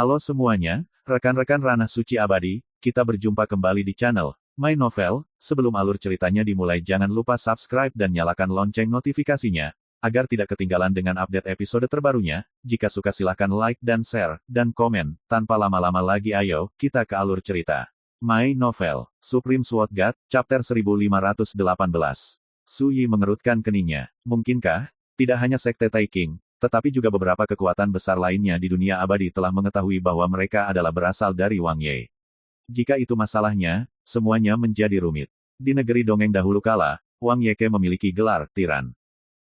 Halo semuanya, rekan-rekan Ranah Suci Abadi, kita berjumpa kembali di channel My Novel. Sebelum alur ceritanya dimulai, jangan lupa subscribe dan nyalakan lonceng notifikasinya, agar tidak ketinggalan dengan update episode terbarunya. Jika suka silahkan like dan share, dan komen. Tanpa lama-lama lagi ayo, kita ke alur cerita. My Novel, Supreme Sword God, Chapter 1518. Su Yi mengerutkan keningnya. Mungkinkah, tidak hanya Sekte Taikang, tetapi juga beberapa kekuatan besar lainnya di dunia abadi telah mengetahui bahwa mereka adalah berasal dari Wang Ye. Jika itu masalahnya, semuanya menjadi rumit. Di negeri dongeng dahulu kala, Wang Ye memiliki gelar tiran.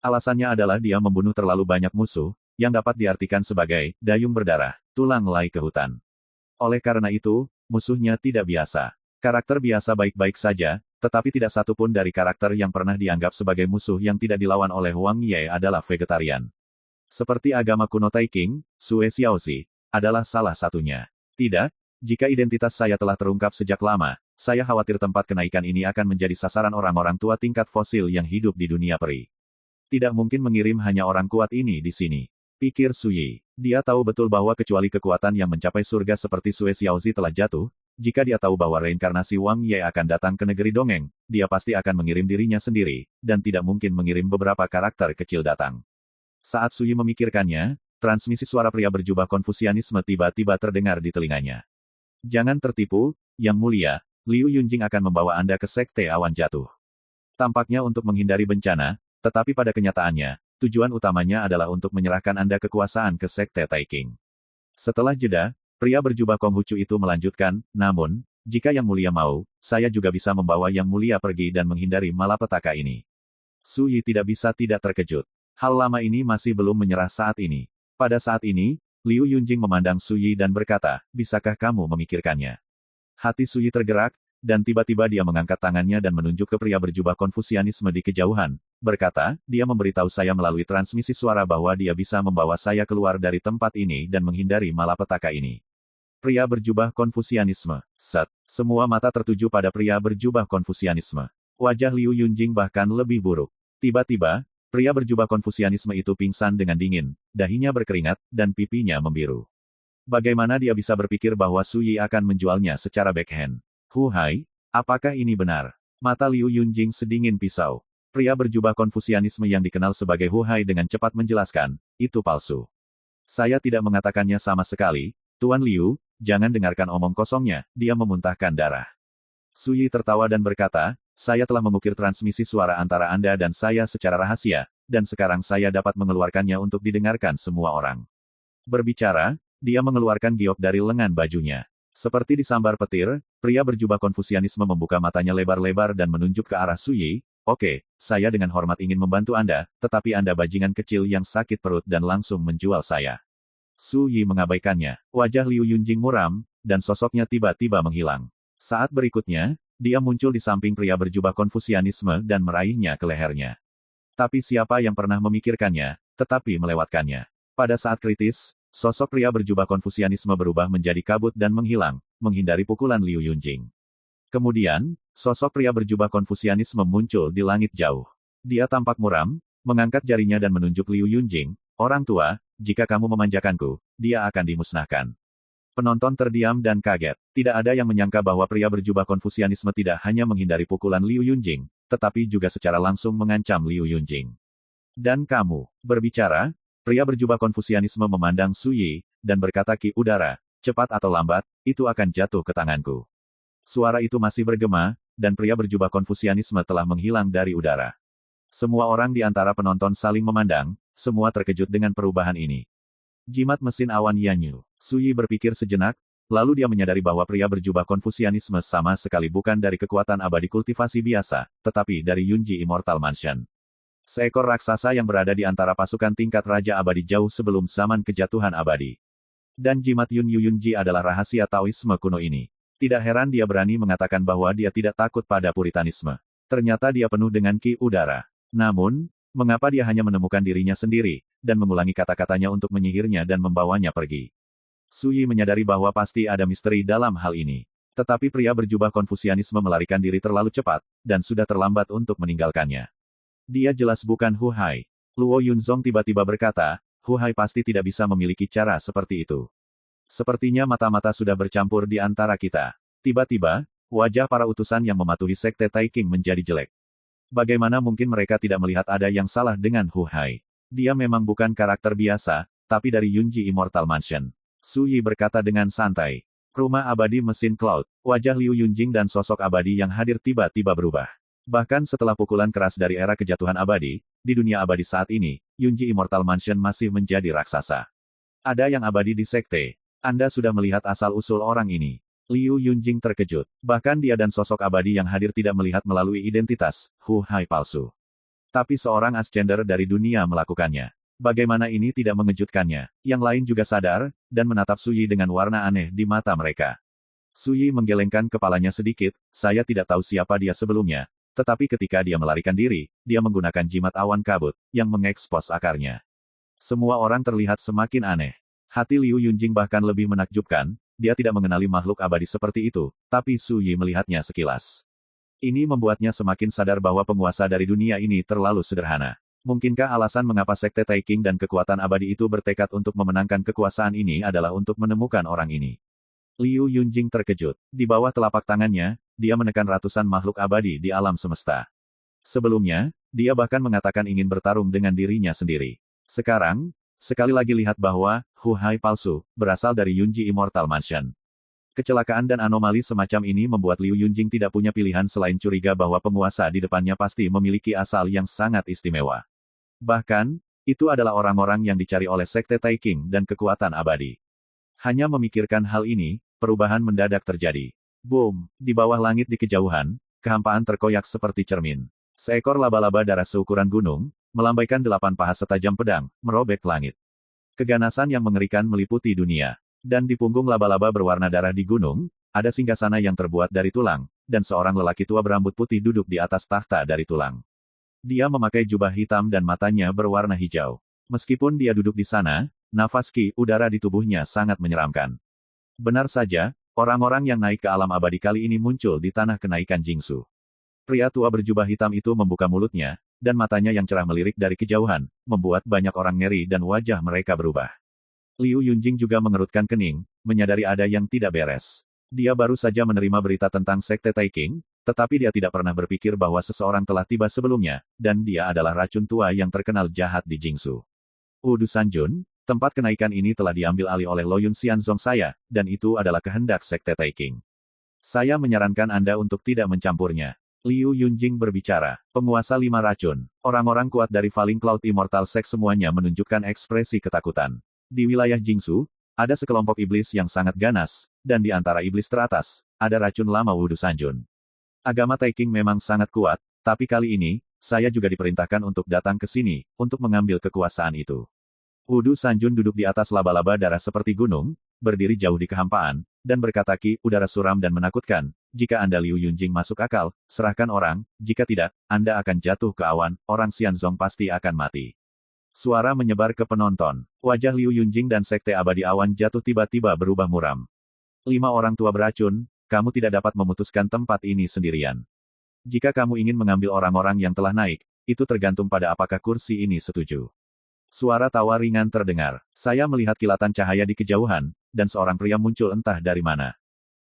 Alasannya adalah dia membunuh terlalu banyak musuh, yang dapat diartikan sebagai dayung berdarah, tulang lari ke hutan. Oleh karena itu, musuhnya tidak biasa. Karakter biasa baik-baik saja, tetapi tidak satu pun dari karakter yang pernah dianggap sebagai musuh yang tidak dilawan oleh Wang Ye adalah vegetarian. Seperti agama kuno Taikang, Sue Xiaozi adalah salah satunya. Tidak, jika identitas saya telah terungkap sejak lama, saya khawatir tempat kenaikan ini akan menjadi sasaran orang-orang tua tingkat fosil yang hidup di dunia peri. Tidak mungkin mengirim hanya orang kuat ini di sini, pikir Su Yi. Dia tahu betul bahwa kecuali kekuatan yang mencapai surga seperti Sue Xiaozi telah jatuh, jika dia tahu bahwa reinkarnasi Wang Ye akan datang ke negeri dongeng, dia pasti akan mengirim dirinya sendiri, dan tidak mungkin mengirim beberapa karakter kecil datang. Saat Su Yi memikirkannya, transmisi suara pria berjubah Konfusianisme tiba-tiba terdengar di telinganya. Jangan tertipu, Yang Mulia, Liu Yunjing akan membawa Anda ke Sekte Awan Jatuh. Tampaknya untuk menghindari bencana, tetapi pada kenyataannya, tujuan utamanya adalah untuk menyerahkan Anda kekuasaan ke Sekte Taikang. Setelah jeda, pria berjubah Konghucu itu melanjutkan, namun, jika Yang Mulia mau, saya juga bisa membawa Yang Mulia pergi dan menghindari malapetaka ini. Su Yi tidak bisa tidak terkejut. Hal lama ini masih belum menyerah saat ini. Pada saat ini, Liu Yunjing memandang Su Yi dan berkata, bisakah kamu memikirkannya? Hati Su Yi tergerak, dan tiba-tiba dia mengangkat tangannya dan menunjuk ke pria berjubah Konfusianisme di kejauhan, berkata, dia memberitahu saya melalui transmisi suara bahwa dia bisa membawa saya keluar dari tempat ini dan menghindari malapetaka ini. Pria berjubah Konfusianisme. Set. Semua mata tertuju pada pria berjubah Konfusianisme. Wajah Liu Yunjing bahkan lebih buruk. Tiba-tiba, pria berjubah Konfusianisme itu pingsan dengan dingin, dahinya berkeringat, dan pipinya membiru. Bagaimana dia bisa berpikir bahwa Su Yi akan menjualnya secara backhand? Huhai, apakah ini benar? Mata Liu Yunjing sedingin pisau. Pria berjubah Konfusianisme yang dikenal sebagai Huhai dengan cepat menjelaskan, itu palsu. Saya tidak mengatakannya sama sekali, Tuan Liu, jangan dengarkan omong kosongnya, dia memuntahkan darah. Su Yi tertawa dan berkata, saya telah mengukir transmisi suara antara Anda dan saya secara rahasia, dan sekarang saya dapat mengeluarkannya untuk didengarkan semua orang. Berbicara, dia mengeluarkan giok dari lengan bajunya. Seperti disambar petir, pria berjubah Konfusianisme membuka matanya lebar-lebar dan menunjuk ke arah Su Yi. Oke, saya dengan hormat ingin membantu Anda, tetapi Anda bajingan kecil yang sakit perut dan langsung menjual saya. Su Yi mengabaikannya. Wajah Liu Yunjing muram, dan sosoknya tiba-tiba menghilang. Saat berikutnya, dia muncul di samping pria berjubah Konfusianisme dan meraihnya ke lehernya. Tapi siapa yang pernah memikirkannya, tetapi melewatkannya? Pada saat kritis, sosok pria berjubah Konfusianisme berubah menjadi kabut dan menghilang, menghindari pukulan Liu Yunjing. Kemudian, sosok pria berjubah Konfusianisme muncul di langit jauh. Dia tampak muram, mengangkat jarinya dan menunjuk Liu Yunjing, orang tua, jika kamu memanjakanku, dia akan dimusnahkan. Penonton terdiam dan kaget. Tidak ada yang menyangka bahwa pria berjubah Konfusianisme tidak hanya menghindari pukulan Liu Yunjing, tetapi juga secara langsung mengancam Liu Yunjing. Dan kamu, berbicara, pria berjubah Konfusianisme memandang Su Yi, dan berkata Ki udara, cepat atau lambat, itu akan jatuh ke tanganku. Suara itu masih bergema, dan pria berjubah Konfusianisme telah menghilang dari udara. Semua orang di antara penonton saling memandang, semua terkejut dengan perubahan ini. Jimat mesin awan Yanyu. Su Yi berpikir sejenak, lalu dia menyadari bahwa pria berjubah Konfusianisme sama sekali bukan dari kekuatan abadi kultivasi biasa, tetapi dari Yunji Immortal Mansion. Seekor raksasa yang berada di antara pasukan tingkat Raja Abadi jauh sebelum zaman kejatuhan abadi. Dan jimat Yunji adalah rahasia Taoisme kuno ini. Tidak heran dia berani mengatakan bahwa dia tidak takut pada Puritanisme. Ternyata dia penuh dengan Ki udara. Namun, mengapa dia hanya menemukan dirinya sendiri, dan mengulangi kata-katanya untuk menyihirnya dan membawanya pergi? Su Yi menyadari bahwa pasti ada misteri dalam hal ini. Tetapi pria berjubah Konfusianisme melarikan diri terlalu cepat, dan sudah terlambat untuk meninggalkannya. Dia jelas bukan Huhai. Luo Yunzong tiba-tiba berkata, Huhai pasti tidak bisa memiliki cara seperti itu. Sepertinya mata-mata sudah bercampur di antara kita. Tiba-tiba, wajah para utusan yang mematuhi Sekte Taiking menjadi jelek. Bagaimana mungkin mereka tidak melihat ada yang salah dengan Hu Hai? Dia memang bukan karakter biasa, tapi dari Yunji Immortal Mansion. Su Yi berkata dengan santai. Rumah abadi mesin Cloud, wajah Liu Yunjing dan sosok abadi yang hadir tiba-tiba berubah. Bahkan setelah pukulan keras dari era kejatuhan abadi, di dunia abadi saat ini, Yunji Immortal Mansion masih menjadi raksasa. Ada yang abadi di sekte. Anda sudah melihat asal-usul orang ini. Liu Yunjing terkejut. Bahkan dia dan sosok abadi yang hadir tidak melihat melalui identitas Hu Hai palsu. Tapi seorang ascender dari dunia melakukannya. Bagaimana ini tidak mengejutkannya? Yang lain juga sadar, dan menatap Su Yi dengan warna aneh di mata mereka. Su Yi menggelengkan kepalanya sedikit, saya tidak tahu siapa dia sebelumnya. Tetapi ketika dia melarikan diri, dia menggunakan jimat awan kabut, yang mengekspos akarnya. Semua orang terlihat semakin aneh. Hati Liu Yunjing bahkan lebih menakjubkan, dia tidak mengenali makhluk abadi seperti itu, tapi Su Yi melihatnya sekilas. Ini membuatnya semakin sadar bahwa penguasa dari dunia ini terlalu sederhana. Mungkinkah alasan mengapa Sekte Taiking dan kekuatan abadi itu bertekad untuk memenangkan kekuasaan ini adalah untuk menemukan orang ini? Liu Yunjing terkejut. Di bawah telapak tangannya, dia menekan ratusan makhluk abadi di alam semesta. Sebelumnya, dia bahkan mengatakan ingin bertarung dengan dirinya sendiri. Sekarang, sekali lagi lihat bahwa Hu Hai palsu berasal dari Yunji Immortal Mansion. Kecelakaan dan anomali semacam ini membuat Liu Yunjing tidak punya pilihan selain curiga bahwa penguasa di depannya pasti memiliki asal yang sangat istimewa. Bahkan, itu adalah orang-orang yang dicari oleh Sekte Taiking dan kekuatan abadi. Hanya memikirkan hal ini, perubahan mendadak terjadi. Boom! Di bawah langit di kejauhan, kehampaan terkoyak seperti cermin. Seekor laba-laba darah seukuran gunung, melambaikan 8 paha setajam pedang, merobek langit. Keganasan yang mengerikan meliputi dunia. Dan di punggung laba-laba berwarna darah di gunung, ada singgasana yang terbuat dari tulang, dan seorang lelaki tua berambut putih duduk di atas tahta dari tulang. Dia memakai jubah hitam dan matanya berwarna hijau. Meskipun dia duduk di sana, nafas ki udara di tubuhnya sangat menyeramkan. Benar saja, orang-orang yang naik ke alam abadi kali ini muncul di tanah kenaikan Jingsu. Pria tua berjubah hitam itu membuka mulutnya, dan matanya yang cerah melirik dari kejauhan, membuat banyak orang ngeri dan wajah mereka berubah. Liu Yunjing juga mengerutkan kening, menyadari ada yang tidak beres. Dia baru saja menerima berita tentang Sekte Taiking, tetapi dia tidak pernah berpikir bahwa seseorang telah tiba sebelumnya, dan dia adalah racun tua yang terkenal jahat di Jingsu. Wudu Sanjun, tempat kenaikan ini telah diambil alih oleh Loyun Xianzong saya, dan itu adalah kehendak Sekte Taiking. Saya menyarankan Anda untuk tidak mencampurnya. Liu Yunjing berbicara. Penguasa 5 racun. Orang-orang kuat dari Falling Cloud Immortal Sect semuanya menunjukkan ekspresi ketakutan. Di wilayah Jingsu, ada sekelompok iblis yang sangat ganas, dan di antara iblis teratas, ada racun lama Wudu Sanjun. Agama Taiking memang sangat kuat, tapi kali ini, saya juga diperintahkan untuk datang ke sini, untuk mengambil kekuasaan itu. Wudu Sanjun duduk di atas laba-laba darah seperti gunung, berdiri jauh di kehampaan, dan berkata ki udara suram dan menakutkan, jika Anda Liu Yunjing masuk akal, serahkan orang, jika tidak, Anda akan jatuh ke awan, orang Xianzong pasti akan mati. Suara menyebar ke penonton. Wajah Liu Yunjing dan Sekte Abadi Awan jatuh tiba-tiba berubah muram. 5 orang tua beracun, kamu tidak dapat memutuskan tempat ini sendirian. Jika kamu ingin mengambil orang-orang yang telah naik, itu tergantung pada apakah kursi ini setuju. Suara tawa ringan terdengar. Saya melihat kilatan cahaya di kejauhan, dan seorang pria muncul entah dari mana.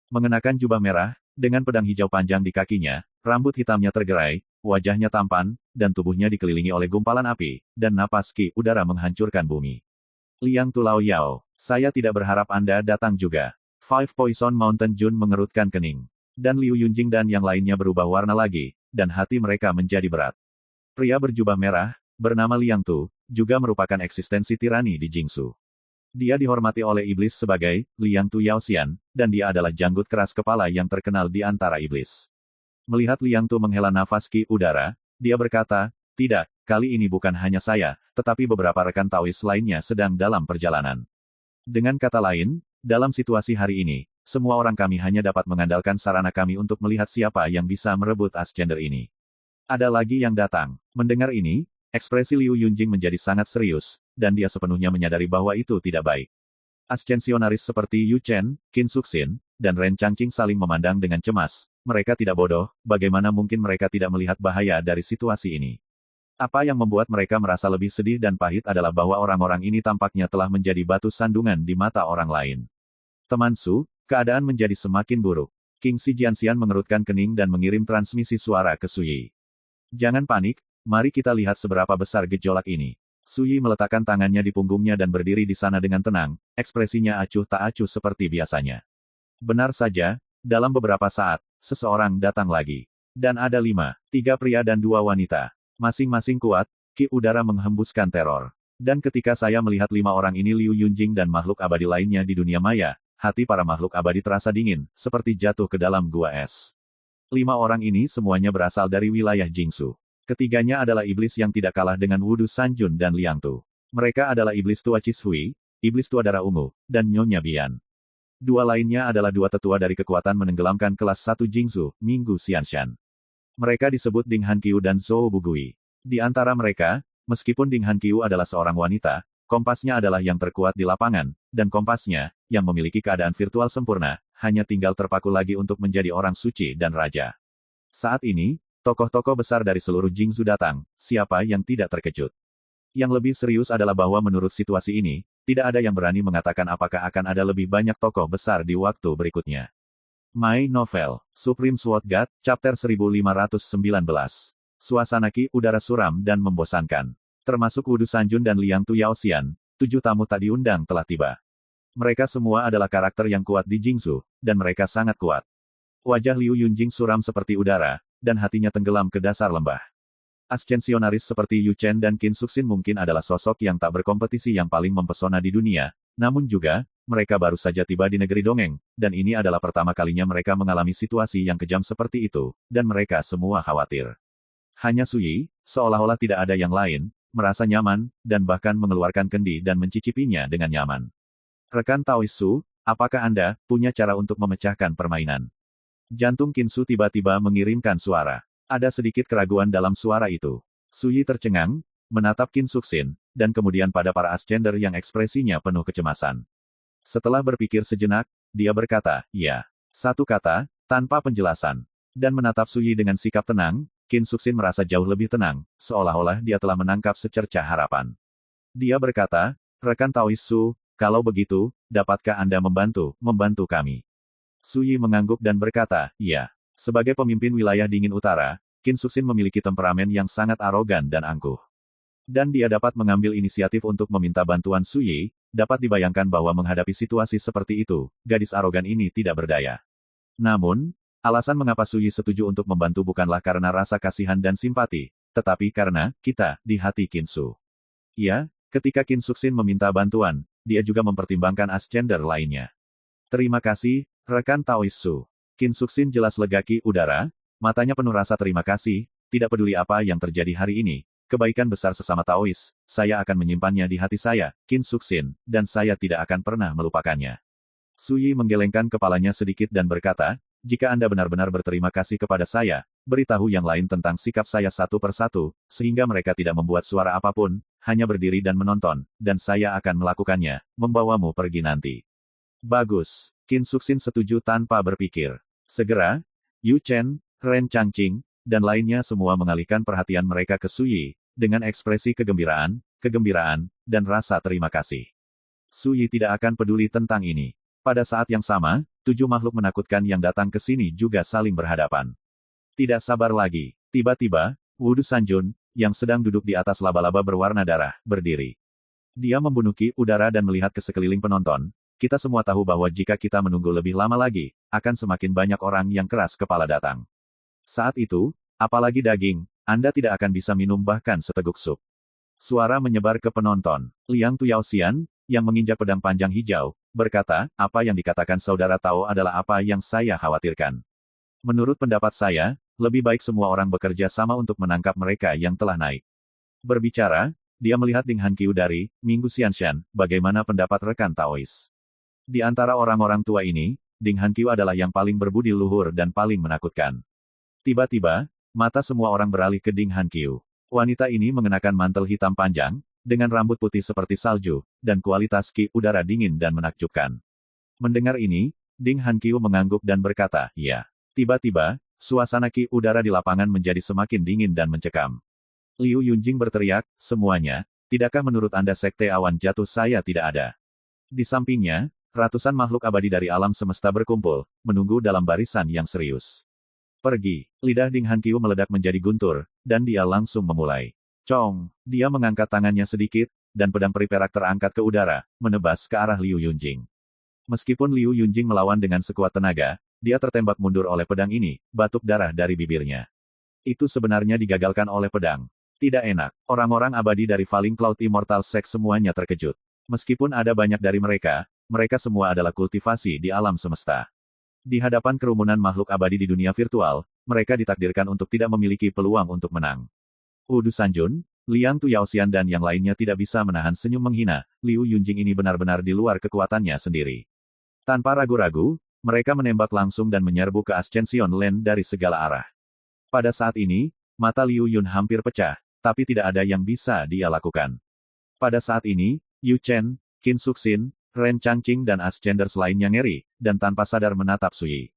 Mengenakan jubah merah, dengan pedang hijau panjang di kakinya, rambut hitamnya tergerai, wajahnya tampan, dan tubuhnya dikelilingi oleh gumpalan api, dan napas ki udara menghancurkan bumi. Liang Tulao Yao, saya tidak berharap Anda datang juga. Five Poison Mountain Jun mengerutkan kening. Dan Liu Yunjing dan yang lainnya berubah warna lagi, dan hati mereka menjadi berat. Pria berjubah merah, bernama Liang Tu, juga merupakan eksistensi tirani di Jingsu. Dia dihormati oleh iblis sebagai Liang Tu Yaoxian, dan dia adalah janggut keras kepala yang terkenal di antara iblis. Melihat Liang Tu menghela nafas ki udara, dia berkata, tidak, kali ini bukan hanya saya, tetapi beberapa rekan Taois lainnya sedang dalam perjalanan. Dengan kata lain, dalam situasi hari ini, semua orang kami hanya dapat mengandalkan sarana kami untuk melihat siapa yang bisa merebut ascender ini. Ada lagi yang datang. Mendengar ini, ekspresi Liu Yunjing menjadi sangat serius, dan dia sepenuhnya menyadari bahwa itu tidak baik. Ascensionaris seperti Yu Chen, Qin Suxin, dan Ren Changqing saling memandang dengan cemas. Mereka tidak bodoh, bagaimana mungkin mereka tidak melihat bahaya dari situasi ini? Apa yang membuat mereka merasa lebih sedih dan pahit adalah bahwa orang-orang ini tampaknya telah menjadi batu sandungan di mata orang lain. Teman Su, keadaan menjadi semakin buruk. King Xi Jianxian mengerutkan kening dan mengirim transmisi suara ke Su Yi. Jangan panik, mari kita lihat seberapa besar gejolak ini. Su Yi meletakkan tangannya di punggungnya dan berdiri di sana dengan tenang, ekspresinya acuh tak acuh seperti biasanya. Benar saja, dalam beberapa saat, seseorang datang lagi. Dan ada 3 pria dan 2 wanita. Masing-masing kuat, ki udara menghembuskan teror. Dan ketika saya melihat 5 orang ini Liu Yunjing dan makhluk abadi lainnya di dunia maya, hati para makhluk abadi terasa dingin, seperti jatuh ke dalam gua es. 5 orang ini semuanya berasal dari wilayah Jingsu. Ketiganya adalah iblis yang tidak kalah dengan Wudu Sanjun dan Liang Tu. Mereka adalah iblis tua Cishui, iblis tua darah ungu, dan Nyonya Bian. 2 lainnya adalah 2 tetua dari kekuatan menenggelamkan kelas 1 Jingsu, Minggu Xianshan. Mereka disebut Ding Hanqiu dan Zhou Bugui. Di antara mereka, meskipun Ding Hanqiu adalah seorang wanita, kompasnya adalah yang terkuat di lapangan, dan kompasnya, yang memiliki keadaan virtual sempurna, hanya tinggal terpaku lagi untuk menjadi orang suci dan raja. Saat ini, tokoh-tokoh besar dari seluruh Jingsu datang, siapa yang tidak terkejut? Yang lebih serius adalah bahwa menurut situasi ini, tidak ada yang berani mengatakan apakah akan ada lebih banyak tokoh besar di waktu berikutnya. My Novel, Supreme Sword God, Chapter 1519. Suasana ki udara suram dan membosankan. Termasuk Wudu Sanjun dan Liang Tu Yaoxian, 7 tamu tak diundang telah tiba. Mereka semua adalah karakter yang kuat di Jingsu, dan mereka sangat kuat. Wajah Liu Yunjing suram seperti udara, dan hatinya tenggelam ke dasar lembah. Ascensionaris seperti Yu Chen dan Qin Suxin mungkin adalah sosok yang tak berkompetisi yang paling mempesona di dunia, namun juga, mereka baru saja tiba di negeri dongeng, dan ini adalah pertama kalinya mereka mengalami situasi yang kejam seperti itu, dan mereka semua khawatir. Hanya Su Yi, seolah-olah tidak ada yang lain, merasa nyaman, dan bahkan mengeluarkan kendi dan mencicipinya dengan nyaman. Rekan Taois Su, apakah Anda punya cara untuk memecahkan permainan? Jantung Qin Su tiba-tiba mengirimkan suara. Ada sedikit keraguan dalam suara itu. Su Yi tercengang, menatap Qin Suxin, dan kemudian pada para ascender yang ekspresinya penuh kecemasan. Setelah berpikir sejenak, dia berkata, "Ya." Satu kata, tanpa penjelasan. Dan menatap Su Yi dengan sikap tenang, Qin Suxin merasa jauh lebih tenang, seolah-olah dia telah menangkap secercah harapan. Dia berkata, "Rekan Taois Su, kalau begitu, dapatkah Anda membantu kami?" Su Yi mengangguk dan berkata, "Iya." Sebagai pemimpin wilayah dingin utara, Qin Suxin memiliki temperamen yang sangat arogan dan angkuh. Dan dia dapat mengambil inisiatif untuk meminta bantuan Su Yi. Dapat dibayangkan bahwa menghadapi situasi seperti itu, gadis arogan ini tidak berdaya. Namun, alasan mengapa Su Yi setuju untuk membantu bukanlah karena rasa kasihan dan simpati, tetapi karena, kita, di hati Qin Su. Ya, ketika Qin Suxin meminta bantuan, dia juga mempertimbangkan ascender lainnya. Terima kasih, rekan Taois Su. Qin Suxin jelas lega ki udara, matanya penuh rasa terima kasih, tidak peduli apa yang terjadi hari ini. Kebaikan besar sesama Taois, saya akan menyimpannya di hati saya, Qin Suxin, dan saya tidak akan pernah melupakannya. Su Yi menggelengkan kepalanya sedikit dan berkata, "Jika Anda benar-benar berterima kasih kepada saya, beritahu yang lain tentang sikap saya satu persatu, sehingga mereka tidak membuat suara apapun, hanya berdiri dan menonton, dan saya akan melakukannya, membawamu pergi nanti." Bagus. Qin Suxin setuju tanpa berpikir. Segera, Yu Chen, Ren Changqing, dan lainnya semua mengalihkan perhatian mereka ke Su Yi, dengan ekspresi kegembiraan, dan rasa terima kasih. Su Yi tidak akan peduli tentang ini. Pada saat yang sama, 7 makhluk menakutkan yang datang ke sini juga saling berhadapan. Tidak sabar lagi. Tiba-tiba, Wudu Sanjun, yang sedang duduk di atas laba-laba berwarna darah, berdiri. Dia membunuhi udara dan melihat ke sekeliling penonton. Kita semua tahu bahwa jika kita menunggu lebih lama lagi, akan semakin banyak orang yang keras kepala datang. Saat itu, apalagi daging, Anda tidak akan bisa minum bahkan seteguk sup. Suara menyebar ke penonton. Liang Tu Yaoxian, yang menginjak pedang panjang hijau, berkata, "Apa yang dikatakan saudara Tao adalah apa yang saya khawatirkan. Menurut pendapat saya, lebih baik semua orang bekerja sama untuk menangkap mereka yang telah naik." Berbicara, dia melihat Ding Hanqiu dari Minggu Xianshan, bagaimana pendapat rekan Taois. Di antara orang-orang tua ini, Ding Hanqiu adalah yang paling berbudi luhur dan paling menakutkan. Tiba-tiba, mata semua orang beralih ke Ding Hanqiu. Wanita ini mengenakan mantel hitam panjang, dengan rambut putih seperti salju, dan kualitas ki udara dingin dan menakjubkan. Mendengar ini, Ding Hanqiu mengangguk dan berkata, "Ya." Tiba-tiba, suasana ki udara di lapangan menjadi semakin dingin dan mencekam. Liu Yunjing berteriak, "Semuanya, tidakkah menurut Anda sekte awan jatuh saya tidak ada?" Di sampingnya, Ratusan makhluk abadi dari alam semesta berkumpul, menunggu dalam barisan yang serius. Pergi. Lidah Ding Hanqiu meledak menjadi guntur, dan dia langsung memulai. Cong, dia mengangkat tangannya sedikit, dan pedang peri perak terangkat ke udara, menebas ke arah Liu Yunjing. Meskipun Liu Yunjing melawan dengan sekuat tenaga, dia tertembak mundur oleh pedang ini, batuk darah dari bibirnya. Itu sebenarnya digagalkan oleh pedang. Tidak enak, orang-orang abadi dari Falling Cloud Immortal Sect semuanya terkejut. Meskipun ada banyak dari mereka semua adalah kultivasi di alam semesta. Di hadapan kerumunan makhluk abadi di dunia virtual, mereka ditakdirkan untuk tidak memiliki peluang untuk menang. Wudu Sanjun, Liang Tuyaoxian dan yang lainnya tidak bisa menahan senyum menghina, Liu Yunjing ini benar-benar di luar kekuatannya sendiri. Tanpa ragu-ragu, mereka menembak langsung dan menyerbu ke Ascension Land dari segala arah. Pada saat ini, mata Liu Yun hampir pecah, tapi tidak ada yang bisa dia lakukan. Pada saat ini, Yu Chen, Qin Suxin, Ren Changqing dan Ascenders lainnya ngeri, dan tanpa sadar menatap Sui.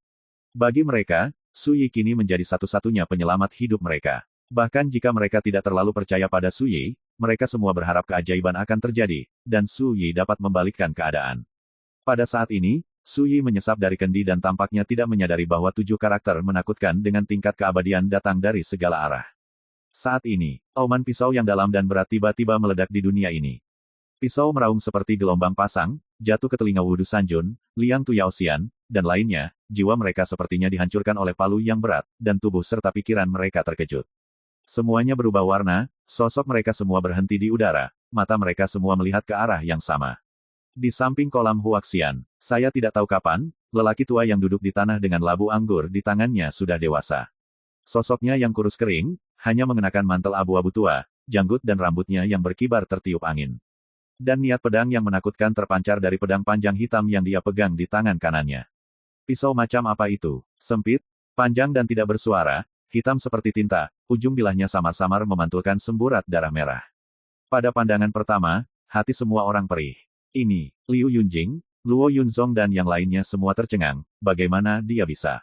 Bagi mereka, Sui kini menjadi satu-satunya penyelamat hidup mereka. Bahkan jika mereka tidak terlalu percaya pada Sui, mereka semua berharap keajaiban akan terjadi, dan Sui dapat membalikkan keadaan. Pada saat ini, Sui menyesap dari kendi dan tampaknya tidak menyadari bahwa 7 karakter menakutkan dengan tingkat keabadian datang dari segala arah. Saat ini, auman pisau yang dalam dan berat tiba-tiba meledak di dunia ini. Pisau meraung seperti gelombang pasang, jatuh ke telinga Wudu Sanjun, Liang Tuyaoxian, dan lainnya, jiwa mereka sepertinya dihancurkan oleh palu yang berat, dan tubuh serta pikiran mereka terkejut. Semuanya berubah warna, sosok mereka semua berhenti di udara, mata mereka semua melihat ke arah yang sama. Di samping kolam Huaxian, saya tidak tahu kapan, lelaki tua yang duduk di tanah dengan labu anggur di tangannya sudah dewasa. Sosoknya yang kurus kering, hanya mengenakan mantel abu-abu tua, janggut dan rambutnya yang berkibar tertiup angin. Dan niat pedang yang menakutkan terpancar dari pedang panjang hitam yang dia pegang di tangan kanannya. Pisau macam apa itu? Sempit, panjang dan tidak bersuara, hitam seperti tinta, ujung bilahnya samar-samar memantulkan semburat darah merah. Pada pandangan pertama, hati semua orang perih. Ini, Liu Yunjing, Luo Yunzong dan yang lainnya semua tercengang, bagaimana dia bisa?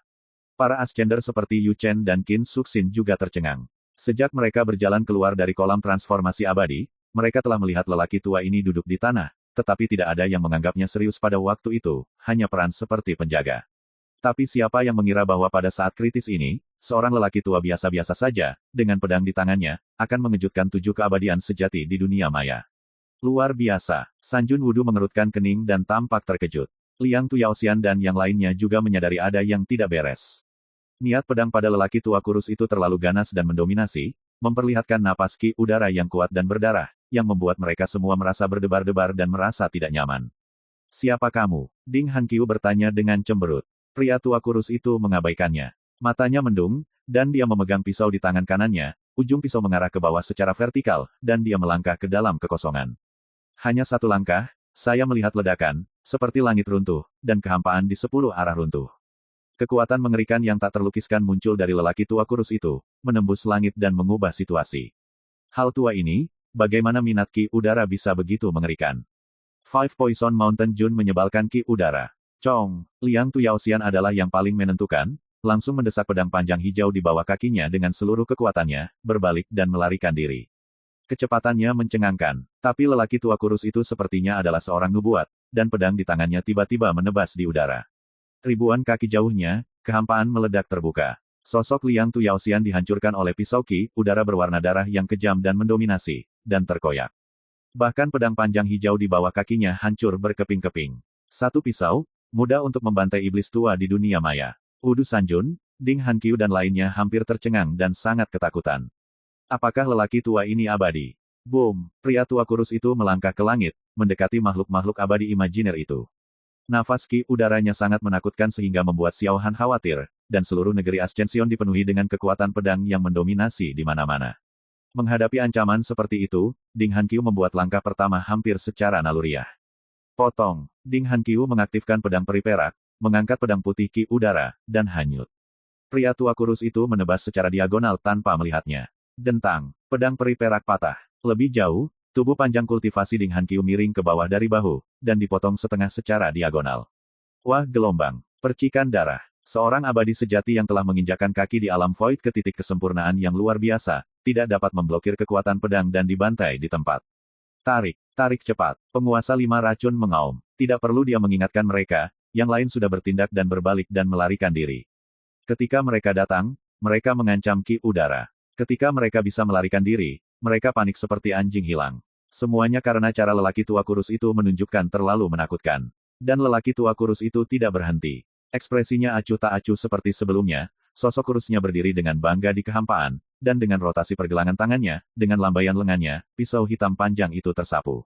Para Ascender seperti Yu Chen dan Qin Suxin juga tercengang. Sejak mereka berjalan keluar dari kolam transformasi abadi, mereka telah melihat lelaki tua ini duduk di tanah, tetapi tidak ada yang menganggapnya serius pada waktu itu, hanya peran seperti penjaga. Tapi siapa yang mengira bahwa pada saat kritis ini, seorang lelaki tua biasa-biasa saja, dengan pedang di tangannya, akan mengejutkan 7 keabadian sejati di dunia maya. Luar biasa, Sanjun Wudu mengerutkan kening dan tampak terkejut. Liang Tuyaoxian dan yang lainnya juga menyadari ada yang tidak beres. Niat pedang pada lelaki tua kurus itu terlalu ganas dan mendominasi, memperlihatkan napas ki udara yang kuat dan berdarah, yang membuat mereka semua merasa berdebar-debar dan merasa tidak nyaman. Siapa kamu? Ding Hanqiu bertanya dengan cemberut. Pria tua kurus itu mengabaikannya. Matanya mendung, dan dia memegang pisau di tangan kanannya, ujung pisau mengarah ke bawah secara vertikal, dan dia melangkah ke dalam kekosongan. Hanya satu langkah, saya melihat ledakan, seperti langit runtuh, dan kehampaan di 10 arah runtuh. Kekuatan mengerikan yang tak terlukiskan muncul dari lelaki tua kurus itu, menembus langit dan mengubah situasi. Hal tua ini, bagaimana minat ki udara bisa begitu mengerikan? Five Poison Mountain Jun menyebalkan ki udara. Cong, Liang Tuyaoxian adalah yang paling menentukan, langsung mendesak pedang panjang hijau di bawah kakinya dengan seluruh kekuatannya, berbalik dan melarikan diri. Kecepatannya mencengangkan, tapi lelaki tua kurus itu sepertinya adalah seorang nubuat, dan pedang di tangannya tiba-tiba menebas di udara. Ribuan kaki jauhnya, kehampaan meledak terbuka. Sosok Liang Tuyaoxian dihancurkan oleh pisau ki udara berwarna darah yang kejam dan mendominasi, dan terkoyak. Bahkan pedang panjang hijau di bawah kakinya hancur berkeping-keping. Satu pisau, mudah untuk membantai iblis tua di dunia maya. Wudu Sanjun, Ding Hanqiu dan lainnya hampir tercengang dan sangat ketakutan. Apakah lelaki tua ini abadi? Boom! Pria tua kurus itu melangkah ke langit, mendekati makhluk-makhluk abadi imajiner itu. Nafas ki udaranya sangat menakutkan sehingga membuat Xiao Han khawatir, dan seluruh negeri Ascension dipenuhi dengan kekuatan pedang yang mendominasi di mana-mana. Menghadapi ancaman seperti itu, Ding Hanqiu membuat langkah pertama hampir secara naluriah. Potong! Ding Hanqiu mengaktifkan pedang peri perak, mengangkat pedang putih ki udara, dan hanyut. Pria tua kurus itu menebas secara diagonal tanpa melihatnya. Dentang! Pedang peri perak patah. Lebih jauh, tubuh panjang kultivasi Ding Hanqiu miring ke bawah dari bahu, dan dipotong setengah secara diagonal. Wah gelombang! Percikan darah! Seorang abadi sejati yang telah menginjakan kaki di alam void ke titik kesempurnaan yang luar biasa, tidak dapat memblokir kekuatan pedang dan dibantai di tempat. Tarik, tarik cepat. Penguasa 5 racun mengaum. Tidak perlu dia mengingatkan mereka, yang lain sudah bertindak dan berbalik dan melarikan diri. Ketika mereka datang, mereka mengancam ki udara. Ketika mereka bisa melarikan diri, mereka panik seperti anjing hilang. Semuanya karena cara lelaki tua kurus itu menunjukkan terlalu menakutkan. Dan lelaki tua kurus itu tidak berhenti. Ekspresinya acuh tak acuh seperti sebelumnya, sosok kurusnya berdiri dengan bangga di kehampaan, dan dengan rotasi pergelangan tangannya, dengan lambaian lengannya, pisau hitam panjang itu tersapu.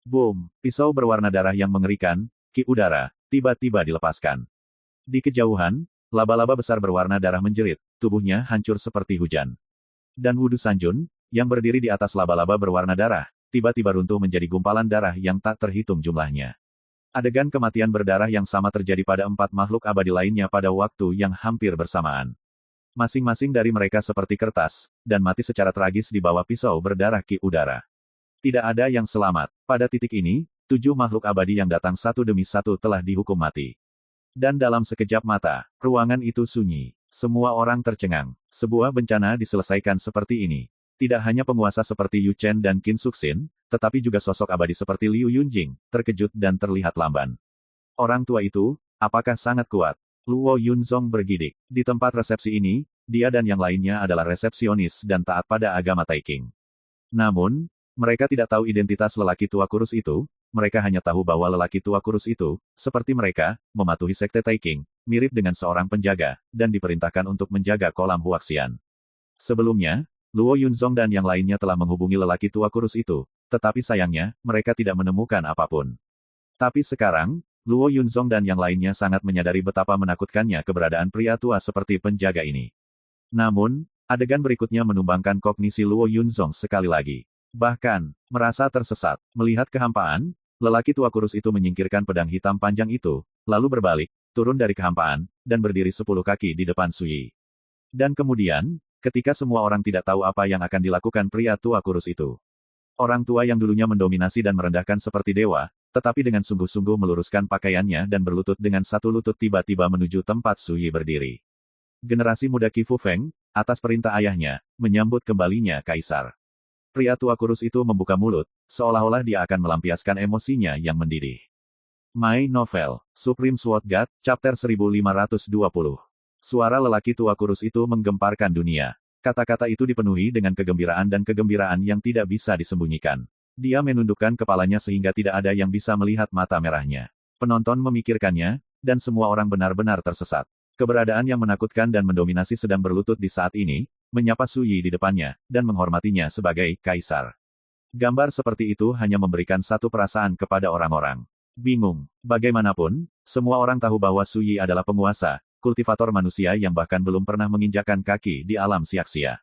Boom! Pisau berwarna darah yang mengerikan, ki udara, tiba-tiba dilepaskan. Di kejauhan, laba-laba besar berwarna darah menjerit, tubuhnya hancur seperti hujan. Dan Wudu Sanjun, yang berdiri di atas laba-laba berwarna darah, tiba-tiba runtuh menjadi gumpalan darah yang tak terhitung jumlahnya. Adegan kematian berdarah yang sama terjadi pada 4 makhluk abadi lainnya pada waktu yang hampir bersamaan. Masing-masing dari mereka seperti kertas, dan mati secara tragis di bawah pisau berdarah ki udara. Tidak ada yang selamat. Pada titik ini, 7 makhluk abadi yang datang satu demi satu telah dihukum mati. Dan dalam sekejap mata, ruangan itu sunyi. Semua orang tercengang. Sebuah bencana diselesaikan seperti ini. Tidak hanya penguasa seperti Yu Chen dan Qin Suxin, tetapi juga sosok abadi seperti Liu Yunjing, terkejut dan terlihat lamban. Orang tua itu, apakah sangat kuat? Luo Yunzong bergidik. Di tempat resepsi ini, dia dan yang lainnya adalah resepsionis dan taat pada agama Taiking. Namun, mereka tidak tahu identitas lelaki tua kurus itu, mereka hanya tahu bahwa lelaki tua kurus itu, seperti mereka, mematuhi sekte Taiking, mirip dengan seorang penjaga, dan diperintahkan untuk menjaga kolam Huaxian. Sebelumnya, Luo Yunzong dan yang lainnya telah menghubungi lelaki tua kurus itu, tetapi sayangnya, mereka tidak menemukan apapun. Tapi sekarang, Luo Yunzong dan yang lainnya sangat menyadari betapa menakutkannya keberadaan pria tua seperti penjaga ini. Namun, adegan berikutnya menumbangkan kognisi Luo Yunzong sekali lagi. Bahkan, merasa tersesat, melihat kehampaan, lelaki tua kurus itu menyingkirkan pedang hitam panjang itu, lalu berbalik, turun dari kehampaan, dan berdiri 10 kaki di depan Sui. Dan kemudian, ketika semua orang tidak tahu apa yang akan dilakukan pria tua kurus itu. Orang tua yang dulunya mendominasi dan merendahkan seperti dewa, tetapi dengan sungguh-sungguh meluruskan pakaiannya dan berlutut dengan satu lutut tiba-tiba menuju tempat Sui berdiri. Generasi muda Qi Fufeng, atas perintah ayahnya, menyambut kembalinya Kaisar. Pria tua kurus itu membuka mulut, seolah-olah dia akan melampiaskan emosinya yang mendidih. My Novel, Supreme Sword God, Chapter 1520. Suara lelaki tua kurus itu menggemparkan dunia. Kata-kata itu dipenuhi dengan kegembiraan dan kegembiraan yang tidak bisa disembunyikan. Dia menundukkan kepalanya sehingga tidak ada yang bisa melihat mata merahnya. Penonton memikirkannya, dan semua orang benar-benar tersesat. Keberadaan yang menakutkan dan mendominasi sedang berlutut di saat ini, menyapa Sui di depannya, dan menghormatinya sebagai Kaisar. Gambar seperti itu hanya memberikan satu perasaan kepada orang-orang. Bingung. Bagaimanapun, semua orang tahu bahwa Sui adalah penguasa, kultivator manusia yang bahkan belum pernah menginjakan kaki di alam Siaksia.